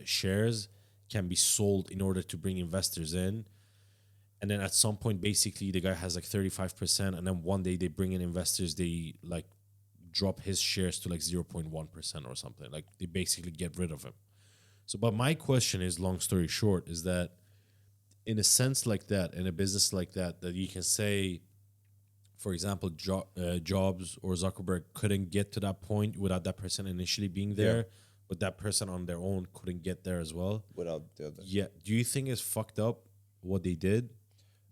shares can be sold in order to bring investors in. And then at some point, basically, the guy has like 35%. And then one day they bring in investors, they like drop his shares to like 0.1% or something. Like they basically get rid of him. So, but my question is, long story short, is that in a sense like that, in a business like that you can say, for example, Jobs or Zuckerberg couldn't get to that point without that person initially being there, but that person on their own couldn't get there as well. Without the other. Yeah. Do you think it's fucked up what they did?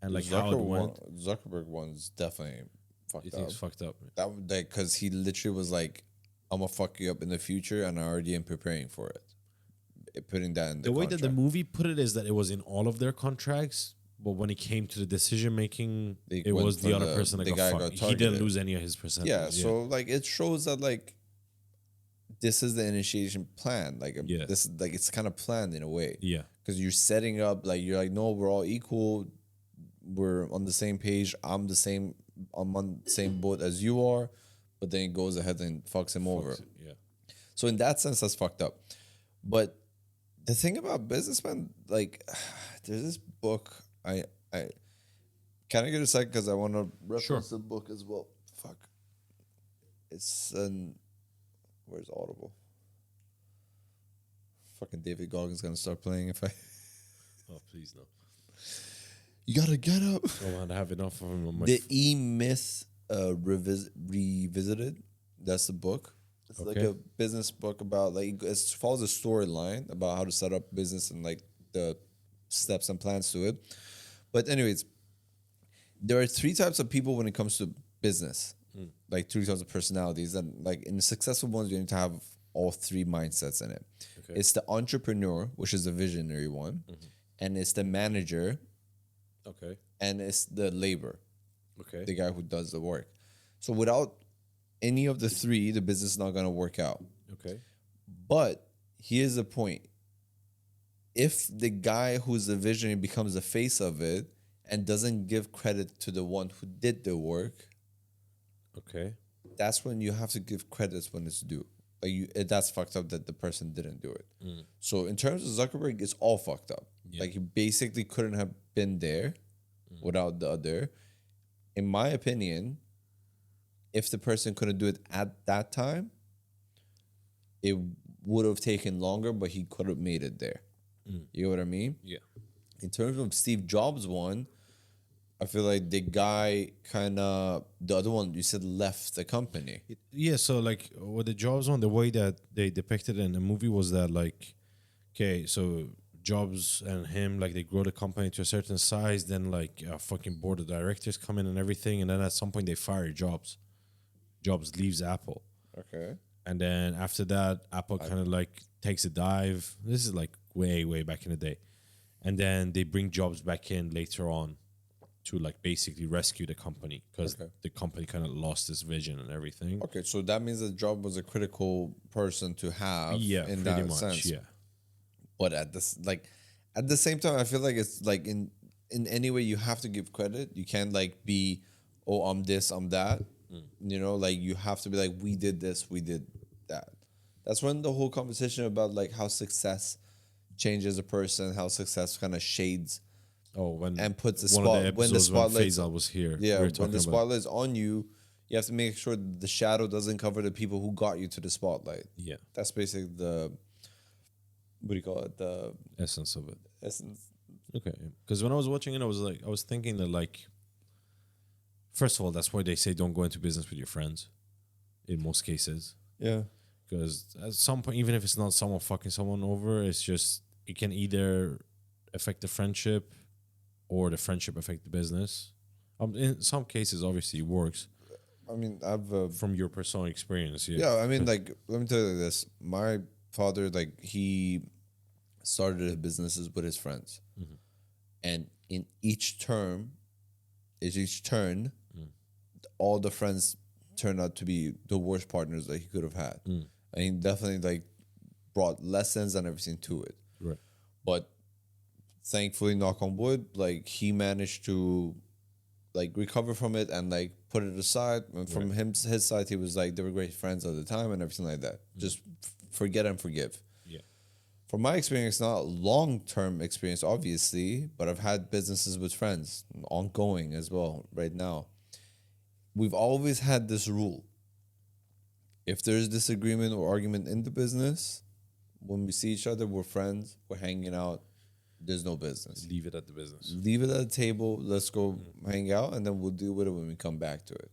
And like how it went? Zuckerberg one's definitely fucked You up. think it's fucked up? That like because he literally was like, "I'm gonna fuck you up in the future," and I already am preparing for it. Putting that in the way that the movie put it is that it was in all of their contracts, but when it came to the decision making, it was the other person that got fucked. He didn't lose any of his percentage. Yeah, so like it shows that like this is the initiation plan. Like this is like it's kind of planned in a way. Yeah, because you're setting up like you're like, no, we're all equal. We're on the same page. I'm on the same boat as you are, but then it goes ahead and fucks him over. Yeah. So in that sense, that's fucked up. But the thing about businessmen, like, there's this book. I can I get a second because I want to reference the book as well. Fuck. It's Where's Audible? Fucking David Goggins gonna start playing if I. Oh, please no. You gotta get up. I want to have enough of him on my. The E-Myth Revisited. That's the book. It's like a business book about like it follows a storyline about how to set up business and like the steps and plans to it. But anyways, there are 3 types of people when it comes to business. Like 3 types of personalities, and like in the successful ones, you need to have all 3 mindsets in it. Okay. It's the entrepreneur, which is the visionary one, and it's the manager. Okay. And it's the labor. Okay. The guy who does the work. So without any of the 3, the business is not going to work out. Okay. But here's the point. If the guy who's the visionary becomes the face of it and doesn't give credit to the one who did the work, okay, that's when you have to give credits when it's due. Like that's fucked up that the person didn't do it. So in terms of Zuckerberg, it's all fucked up. Yeah. Like he basically couldn't have been there without the other. In my opinion, if the person couldn't do it at that time, it would have taken longer, but he could have made it there. You know what I mean? Yeah. In terms of Steve Jobs one, I feel like the guy kind of, the other one you said left the company. Yeah, so like with the Jobs one, the way that they depicted it in the movie was that like, okay, so Jobs and him, like they grow the company to a certain size, then like a fucking board of directors come in and everything, and then at some point they fire Jobs. Jobs leaves Apple. Okay. And then after that, Apple kind of like takes a dive. This is like way, way back in the day. And then they bring Jobs back in later on to like basically rescue the company because the company kind of lost its vision and everything. Okay, so that means that Jobs was a critical person to have in that sense. Yeah. But at the same time, I feel like it's like in any way you have to give credit. You can't like be, oh, I'm this, I'm that. You know, like you have to be like, we did this, we did that. That's when the whole conversation about like how success changes a person, how success kind of shades. And puts the spot when the spotlight was here. Yeah, when the spotlight is on you, you have to make sure the shadow doesn't cover the people who got you to the spotlight. Yeah, that's basically the what do you call it? The essence of it. Essence. Okay, because when I was watching it, I was thinking that like, first of all, that's why they say don't go into business with your friends, in most cases. Yeah, because at some point, even if it's not someone fucking someone over, it's just it can either affect the friendship or the friendship affect the business. In some cases, obviously, it works. I mean, I've from your personal experience, yeah. I mean, like, let me tell you this: my father, like, he started his businesses with his friends, and in each turn, all the friends turned out to be the worst partners that he could have had. And he definitely like brought lessons and everything to it. Right, but. Thankfully, knock on wood, like he managed to like recover from it and like put it aside. And from his side, he was like they were great friends at the time and everything like that. Just forget and forgive. Yeah. From my experience, not a long-term experience, obviously, but I've had businesses with friends, ongoing as well right now. We've always had this rule. If there's disagreement or argument in the business, when we see each other, we're friends, we're hanging out. There's no business. Leave it at the business. Leave it at the table. Let's go hang out, and then we'll deal with it when we come back to it.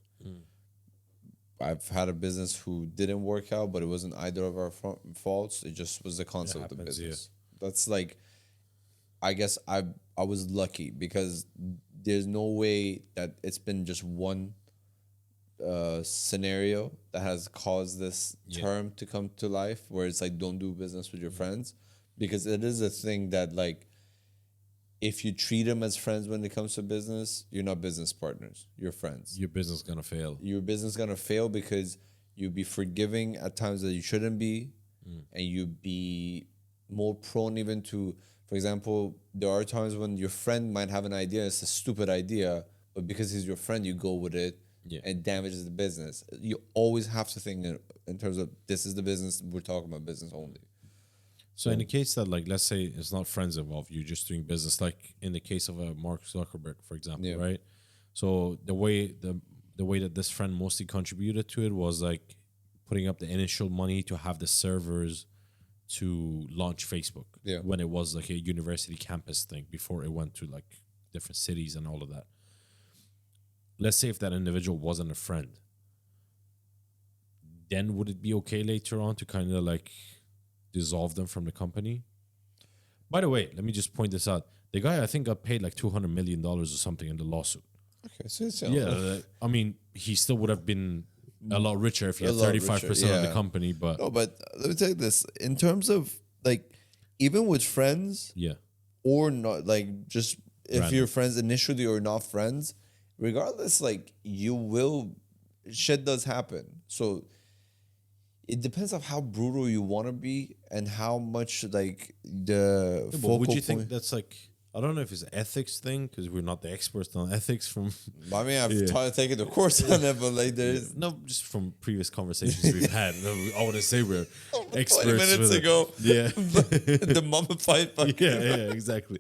I've had a business who didn't work out, but it wasn't either of our faults. It just was the concept of the business. Yeah. That's like, I guess I was lucky because there's no way that it's been just one scenario that has caused this term to come to life, where it's like don't do business with your friends, because it is a thing that like. If you treat them as friends when it comes to business, you're not business partners. You're friends. Your business is gonna fail. Your business is gonna fail because you'll be forgiving at times that you shouldn't be, and you'd be more prone even to, for example, there are times when your friend might have an idea, it's a stupid idea, but because he's your friend, you go with it, and it damages the business. You always have to think in terms of this is the business, we're talking about business only. So in the case that, like, let's say it's not friends involved, you're just doing business, like in the case of Mark Zuckerberg, for example, right? So the way that this friend mostly contributed to it was like putting up the initial money to have the servers to launch Facebook. Yeah. When it was like a university campus thing before it went to like different cities and all of that. Let's say if that individual wasn't a friend, then would it be okay later on to kind of like dissolve them from the company? By the way, let me just point this out. The guy, I think, got paid like $200 million or something in the lawsuit. Okay, so it's I mean, he still would have been a lot richer if he had 35% of the company. But no, but let me tell you this: in terms of like, even with friends, or not, like just if Random. you're friends initially or not friends, regardless, like you will, shit does happen. So it depends on how brutal you want to be and how much like the. Yeah, but would you think that's like? I don't know if it's an ethics thing because we're not the experts on ethics. From I mean, I've taken the course on it, but like there's no, just from previous conversations we've had. I want to say we're experts. 20 minutes ago, the mummified. Yeah, exactly.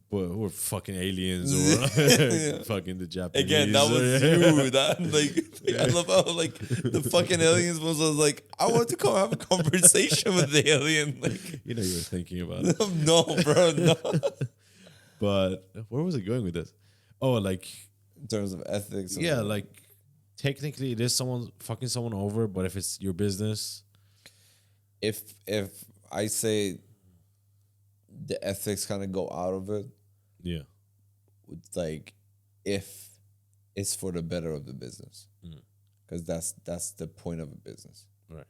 But we're fucking aliens or fucking the Japanese. Again, that was you. That like I love how like the fucking aliens was like, I want to come have a conversation with the alien. Like you were thinking about it. No, bro, no. But where was it going with this? Oh, like in terms of ethics. Yeah, like technically it is someone fucking someone over, but if it's your business, if I say the ethics kind of go out of it. Yeah. Like if it's for the better of the business. Because that's the point of a business. Right.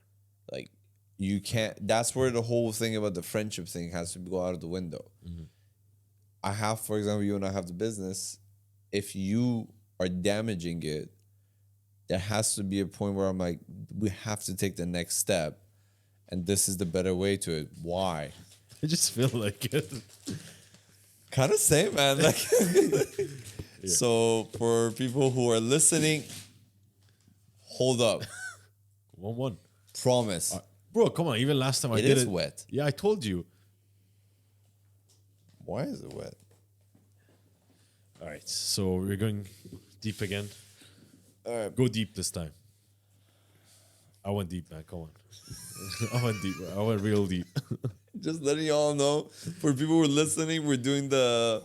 Like you can't, that's where the whole thing about the friendship thing has to go out of the window. I have, for example, you and I have the business. If you are damaging it, there has to be a point where I'm like, we have to take the next step. And this is the better way to it. Why? I just feel like it. Kind of same, man. Like, So for people who are listening, hold up. 1-1. Promise. Bro, come on. Even last time I did it. It is wet. Yeah, I told you. Why is it wet? All right. So we're going deep again. All right. Go deep this time. I went deep, man. Come on. I went deep. I went real deep. Just letting y'all know, for people who are listening, we're doing the...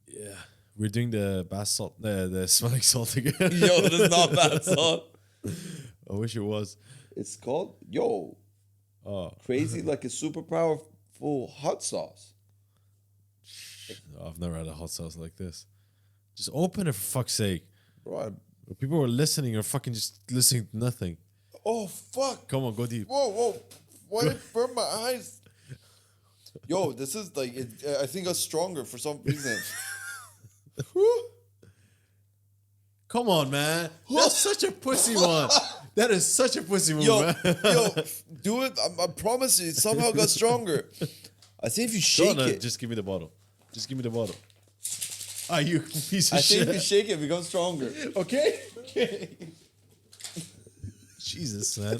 Yeah. We're doing the bath salt, the smelling salt again. Yo, this is not bath salt. I wish it was. It's called, crazy, like a super powerful hot sauce. I've never had a hot sauce like this. Just open it for fuck's sake. Bro, People who are listening are fucking just listening to nothing. oh, fuck. Come on, go deep. Whoa. Why did it burn my eyes? Yo, this is like, I think it's stronger for some reason. Come on, man. That's such a pussy one. That is such a pussy one, man. Do it. I promise you, it somehow got stronger. I think if you shake it. Just give me the bottle. Just give me the bottle. Ah, you piece of I shit. think if you shake it, it becomes stronger. Okay. Jesus, man.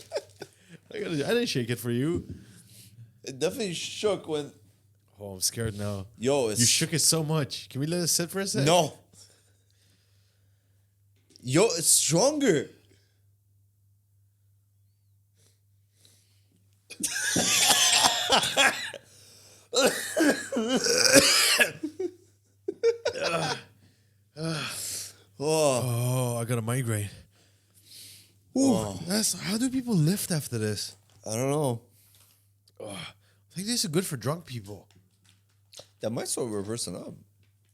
I didn't shake it for you. It definitely shook when... Oh, I'm scared now. Yo, You shook it so much. Can we let it sit for a second? No. Yo, it's stronger. Oh, I got a migraine. Ooh, how do people lift after this? I don't know. I think this is good for drunk people. That might sober a person up.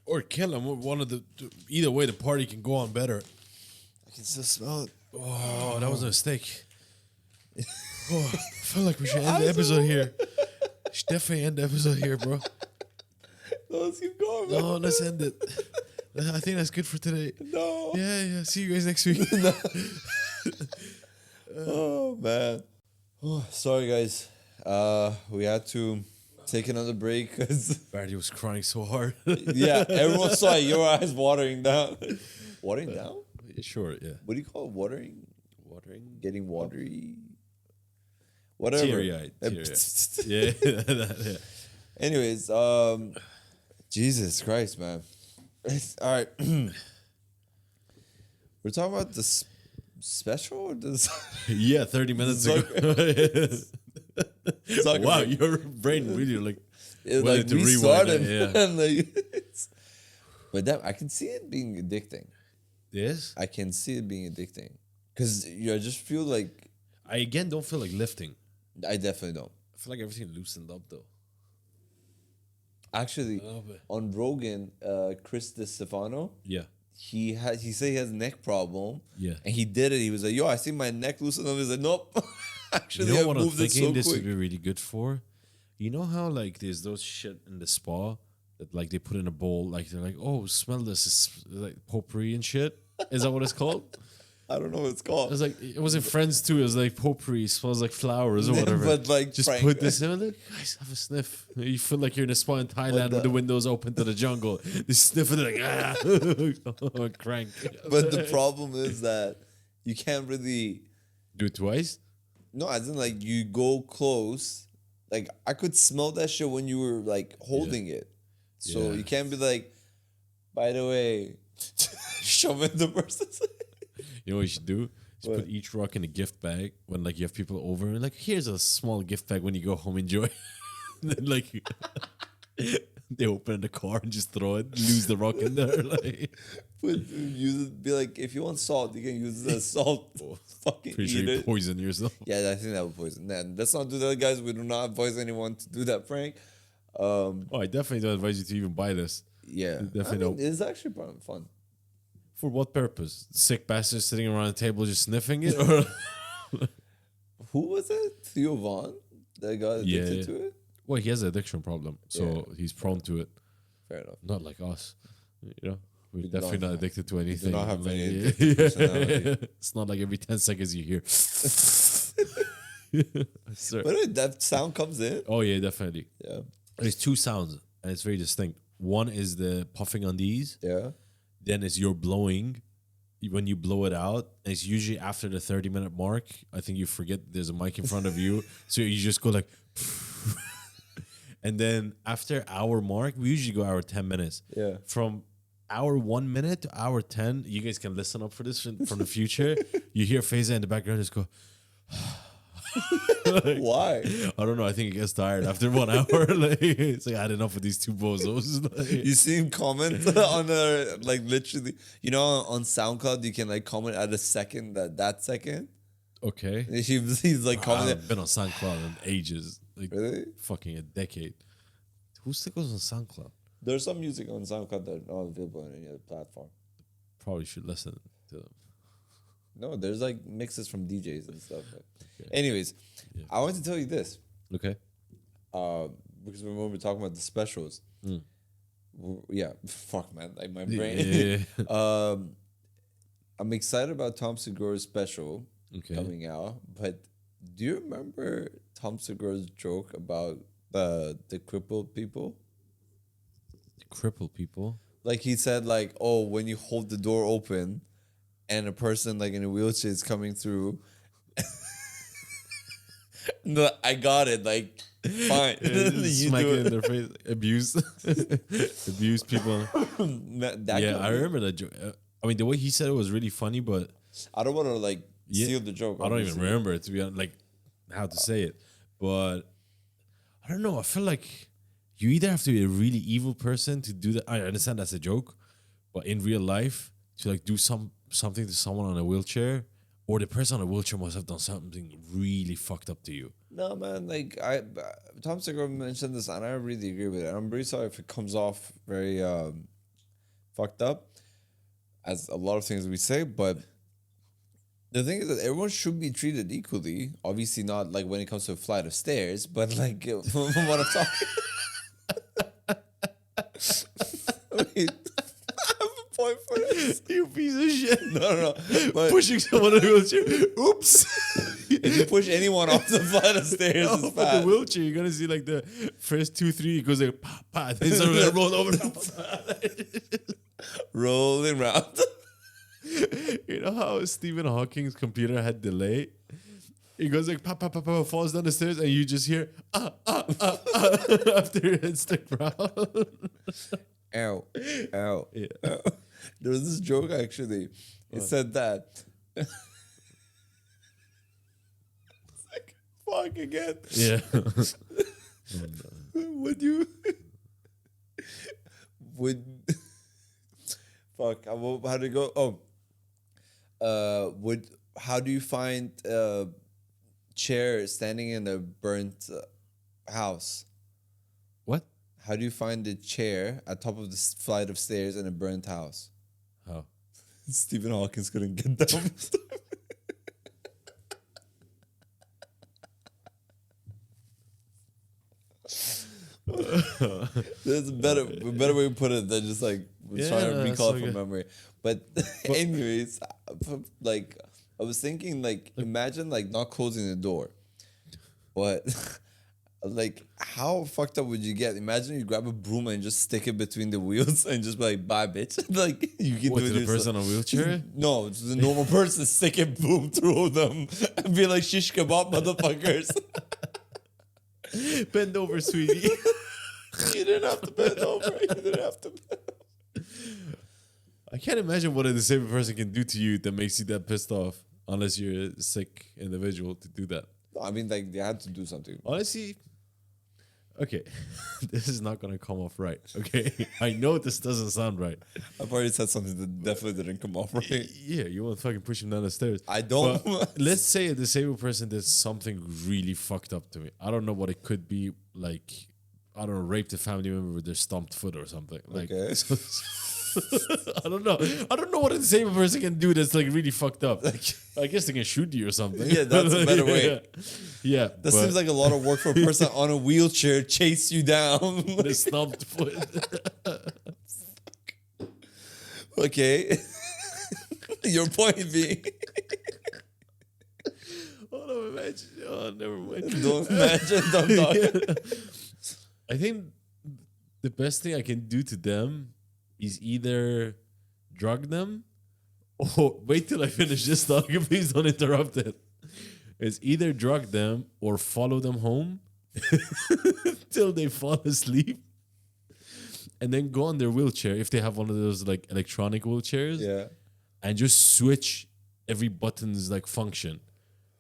Or kill them. Either way, the party can go on better. I can still smell it. Oh, that was a mistake. I feel like we should end the episode here. We should definitely end the episode here, bro. No, let's keep going, man. No, let's end it. I think that's good for today. No. Yeah. See you guys next week. Oh, man. Oh, sorry, guys. We had to take another break because... Barry was crying so hard. Yeah, everyone saw it. Your eyes watering down. Watering down? Sure, yeah. What do you call it? Watering? Watering? Getting watery? Whatever. Teary-eyed. Yeah. Yeah. Anyways, Jesus Christ, man. All right. We're talking about this special or this? Yeah, 30 minutes ago. Wow, your brain really It wanted like to rewind restarted. it, yeah. And like, but that I can see it being addicting. Yes? I can see it being addicting because I just feel like I again don't feel like lifting. I definitely don't. I feel like everything loosened up though. Actually, on Rogan, Chris DeStefano, Yeah. he said he has a neck problem. Yeah. And he did it. He was like, "Yo, I see my neck loosen up." He's like, "Nope." Actually, You know I what I'm moved it thinking so this quick. would be really good for? You know how like there's those shit in the spa that like they put in a bowl, like they're like, oh, smell this, it's like potpourri and shit. Is that what it's called? I don't know what it's called. It was like it was in Friends too. It was like potpourri, smells like flowers or whatever. But like, just Frank, put this in. Like, guys, have a sniff. You feel like you're in a spa in Thailand with the windows open to the jungle. They sniff it like oh, crank. But the problem is that you can't really. Do it twice. No, as in like you go close. Like I could smell that shit when you were like holding it. So Yeah. you can't be like, by the way, shove it in the person's. You know what you should do? Just What? put each rock in a gift bag when like you have people over and like here's a small gift bag when you go home, enjoy. And then like they open the car and just throw it, lose the rock in there. Like Use it, be like, if you want salt, you can use the salt. Fucking pretty sure eat you it. poison yourself. Yeah, I think that would poison. Man, let's not do that, guys. We do not advise anyone to do that prank. Oh, I definitely don't advise you to even buy this. Yeah, Definitely don't. It's actually probably fun. For what purpose? Sick bastards sitting around a table just sniffing it? Or Who was it? Theo Vaughn that got addicted to it? well, he has an addiction problem, so he's prone to it. Fair enough. Not like us, you know. We're do definitely not- not addicted to anything. not have any Like, addictive personality. It's not like every 10 seconds you hear. Sir. But that sound comes in. Oh yeah, definitely. Yeah. There's two sounds, and it's very distinct. One is the puffing on these. Yeah. Then is your blowing. When you blow it out, and it's usually after the 30-minute mark. I think you forget there's a mic in front of you, so you just go like. And then after hour mark, we usually go hour 10 minutes. Yeah. From hour 1 minute to hour 10, you guys can listen up for this from the future. You hear Faiza in the background just go. Why? I don't know. I think it gets tired after 1 hour. Like, it's like I had enough of these two bozos. Like, You see him comment on like literally, on SoundCloud, you can like comment at a second, that second. okay. He's like commenting. I've been on SoundCloud in ages. Like Really? fucking a decade. Who still goes on SoundCloud? There's some music on SoundCloud that are not available on any other platform. Probably should listen to them. No, there's like mixes from DJs and stuff. But Okay. anyways, Yeah. I want to tell you this. Okay. Because when we were talking about the specials, yeah, fuck man, like my brain. Yeah. I'm excited about Tom Segura's special Okay. coming out, but do you remember Tom Segura's joke about the crippled people? Cripple people. Like he said, like, oh, when you hold the door open, and a person like in a wheelchair is coming through. No, I got it. Like, fine. You Smack do it in their face. Abuse. Abuse people. That Yeah, could- I remember that joke. I mean, the way he said it was really funny, but I don't want to like Yeah, steal the joke. I don't even obviously. remember it, to be honest, like how to say it. But I don't know. I feel like you either have to be a really evil person to do that. I understand that's a joke, but in real life, to like do something to someone on a wheelchair, or the person on a wheelchair must have done something really fucked up to you. No, man. Like Tom Segura mentioned this, and I really agree with it. I'm really sorry if it comes off very fucked up, as a lot of things we say. But the thing is that everyone should be treated equally. Obviously, not like when it comes to a flight of stairs, but like from what I'm talking. Wait, I have a point for this. You piece of shit. No. But Pushing someone in a wheelchair. Oops. if you push anyone off the flight of stairs, Off it's of the bad. wheelchair, you're gonna see like the first 2, 3, it goes like pa pa, then someone gonna roll over. Rolling round. You know how Stephen Hawking's computer had delay? He goes like pa pa pa pa, falls down the stairs, and you just hear after your head stuck around. Ow. Yeah. There was this joke actually. It said that. It's like fuck again. Yeah. Would you? Would fuck? How do you go? How do you find a chair standing in a burnt house? What? How do you find a chair at top of this flight of stairs in a burnt house? How? Stephen Hawkins couldn't get down. There's a better way to put it than just like trying to recall it from memory. But anyways, like I was thinking, like imagine like not closing the door, but like how fucked up would you get? Imagine you grab a broom and just stick it between the wheels and just be like, bye, bitch. Like you can What, do it to the person on a wheelchair? No, it's the normal person. Stick a broom through them and be like, shish kebab, motherfuckers. Bend over, sweetie. You didn't have to bend over. You didn't have to bend. I can't imagine what a disabled person can do to you that makes you that pissed off, unless you're a sick individual to do that. I mean, like, they had to do something. Honestly, okay, this is not going to come off right, okay? I know this doesn't sound right. I've already said something that definitely didn't come off right. Yeah, you want to fucking push him down the stairs. I don't. Let's say a disabled person did something really fucked up to me. I don't know what it could be, like, I don't know, raped a family member with their stomped foot or something. Like, Okay. I don't know. I don't know what a disabled person can do that's like really fucked up. I guess they can shoot you or something. Yeah, that's a better way. Yeah. That seems like a lot of work for a person on a wheelchair chase you down. With a stomped foot. Okay. Your point being. Hold on, imagine. Oh, never mind. Don't imagine. Don't talk. I think the best thing I can do to them is either drug them or wait till I finish this talk. Please don't interrupt it. It's either drug them or follow them home till they fall asleep and then go on their wheelchair if they have one of those like electronic wheelchairs. Yeah. And just switch every button's like function.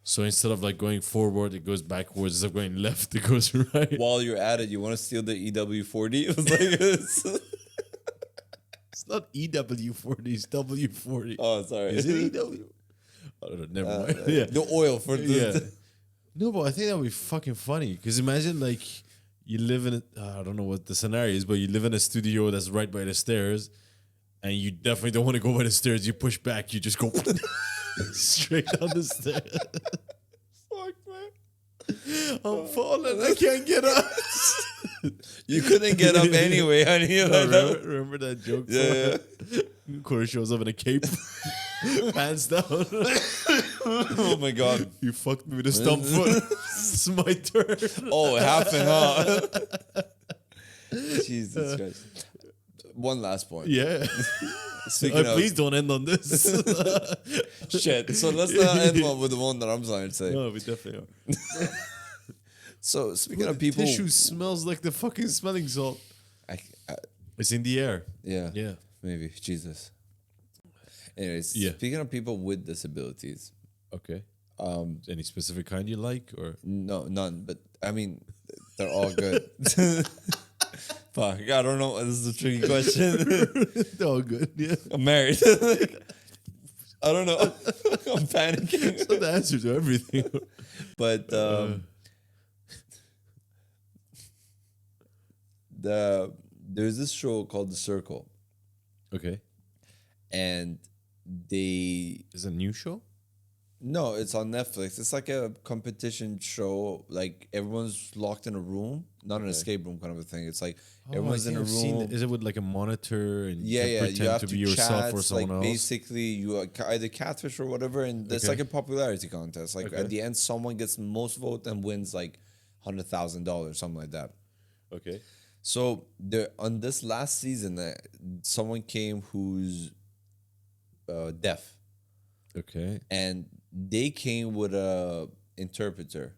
So instead of like going forward, it goes backwards. Instead of going left, it goes right. While you're at it, you want to steal the EW40? It was like this. It's not EW40, it's W40. Oh, sorry. Is it EW? I don't know, never mind. Yeah. The oil for the... Yeah. No, but I think that would be fucking funny. Because imagine like you live in, I don't know what the scenario is, but you live in a studio that's right by the stairs and you definitely don't want to go by the stairs. You push back, you just go straight down the stairs. Fuck, man. I'm falling, I can't get up. You couldn't get up anyway, honey. Remember that joke? Yeah. Corey shows up in a cape, pants down. Oh my God. You fucked me with a stump foot. It's my turn. Oh, it happened, huh? Jesus Christ. One last point. Yeah. Speaking of... Please don't end on this. Shit. So let's not end with the one that I'm trying to say. No, we definitely are. So speaking of people... Tissue smells like the fucking smelling salt. It's in the air. Yeah. Yeah. Maybe. Jesus. Anyways, Yeah. speaking of people with disabilities. Okay. Any specific kind you like or? No, none. But I mean, they're all good. Fuck, I don't know. This is a tricky question. They're all good. Yeah. I'm married. I don't know. I'm panicking. It's not the answer to everything. But there's this show called The Circle, Okay. and they Is it a new show? no, it's on Netflix. It's like a competition show. Like everyone's locked in a room, not an escape room kind of a thing. It's like everyone's in a room. Is it with like a monitor and Yeah, you yeah. pretend You have to to be yourself chat. or someone Like else? basically, you are either catfish or whatever, and it's Okay. like a popularity contest. Like Okay. at the end, someone gets the most vote and wins like $100,000, something like that. Okay. So there on this last season, someone came who's deaf, Okay. and they came with a interpreter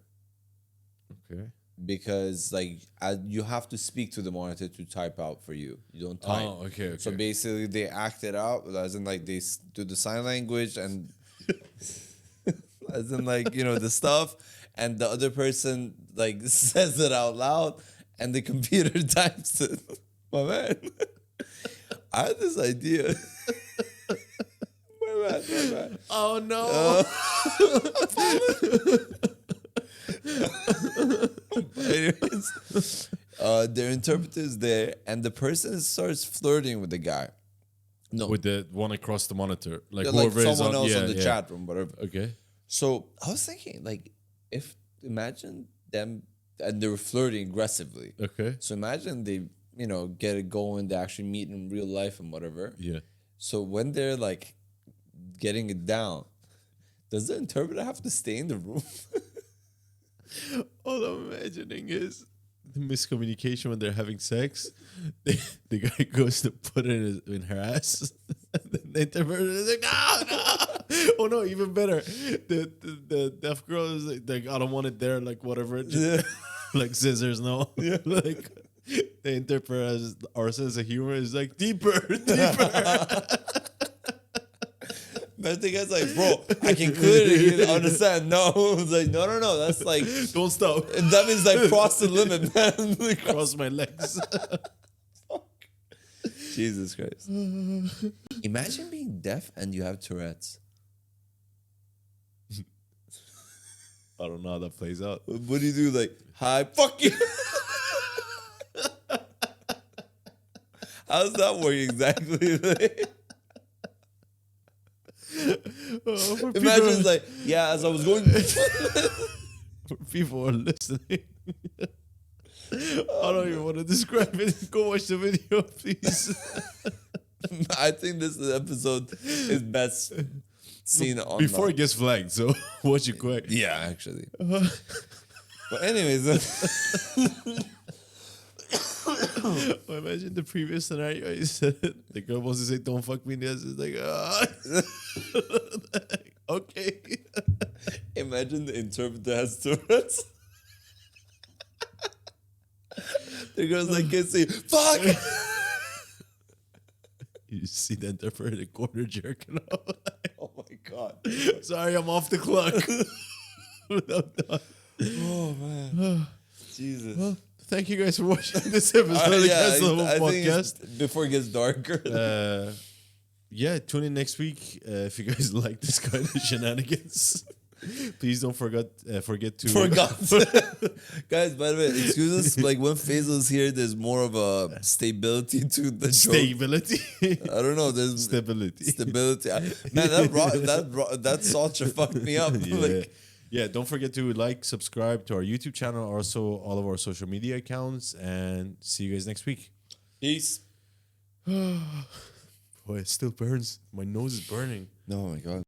Okay. because like you have to speak to the monitor to type out for you. You don't type. Oh, okay. So basically, they act it out, as in like they do the sign language and as in like the stuff, and the other person like says it out loud, and the computer types it. My man, I had this idea. My man. Oh no. Anyways, their interpreter's there, and the person starts flirting with the guy. No, With the one across the monitor, like like whoever is someone on, else on the chat room, whatever. Okay. So I was thinking, like, if imagine them, and they were flirting aggressively. Okay. So imagine they, get it going, they actually meet in real life and whatever. Yeah. So when they're like getting it down, does the interpreter have to stay in the room? All I'm imagining is the miscommunication when they're having sex. The guy goes to put it in her ass. And then the interpreter is like, no. Oh no, even better. The deaf girl is like, I don't want it there, like whatever. Yeah. Like scissors, no. Yeah. Like the interpreter has our sense of humor is like deeper. But the guy's like, bro, I can clearly understand. No, it's like, no. That's like, Don't stop. that means like cross the limit, man. Like, Cross my legs. Jesus Christ. Imagine being deaf and you have Tourette's. I don't know how that plays out. What do you do? Like, hi, fuck you. How's that work exactly? Imagine it's like, yeah, as I was going. For people who are listening. I don't even want to describe it. Go watch the video, please. I think this episode is best seen on Before it gets flagged, so watch it quick. Yeah, actually. But anyways, Well, imagine the previous scenario. You said it. The girl wants to say, "Don't fuck me." It's like, okay. imagine the interpreter has Tourette's. The girl's like, can't say, fuck. You see the interpreter in the corner jerking off. Oh my God. Sorry, I'm off the clock. Oh man. Jesus. Well, thank you guys for watching this episode of the Cancellable Podcast. Before it gets darker. Yeah, tune in next week if you guys like this kind of shenanigans. Please don't forget to Guys, by the way, excuse us, like when Faisal is here, there's more of a stability to the joke. Stability. I don't know, there's Stability. Man, that Salcha fucked me up. Yeah. Like, Yeah, don't forget to like, subscribe to our YouTube channel, also all of our social media accounts, and see you guys next week. peace. Boy, it still burns. My nose is burning. Oh my God.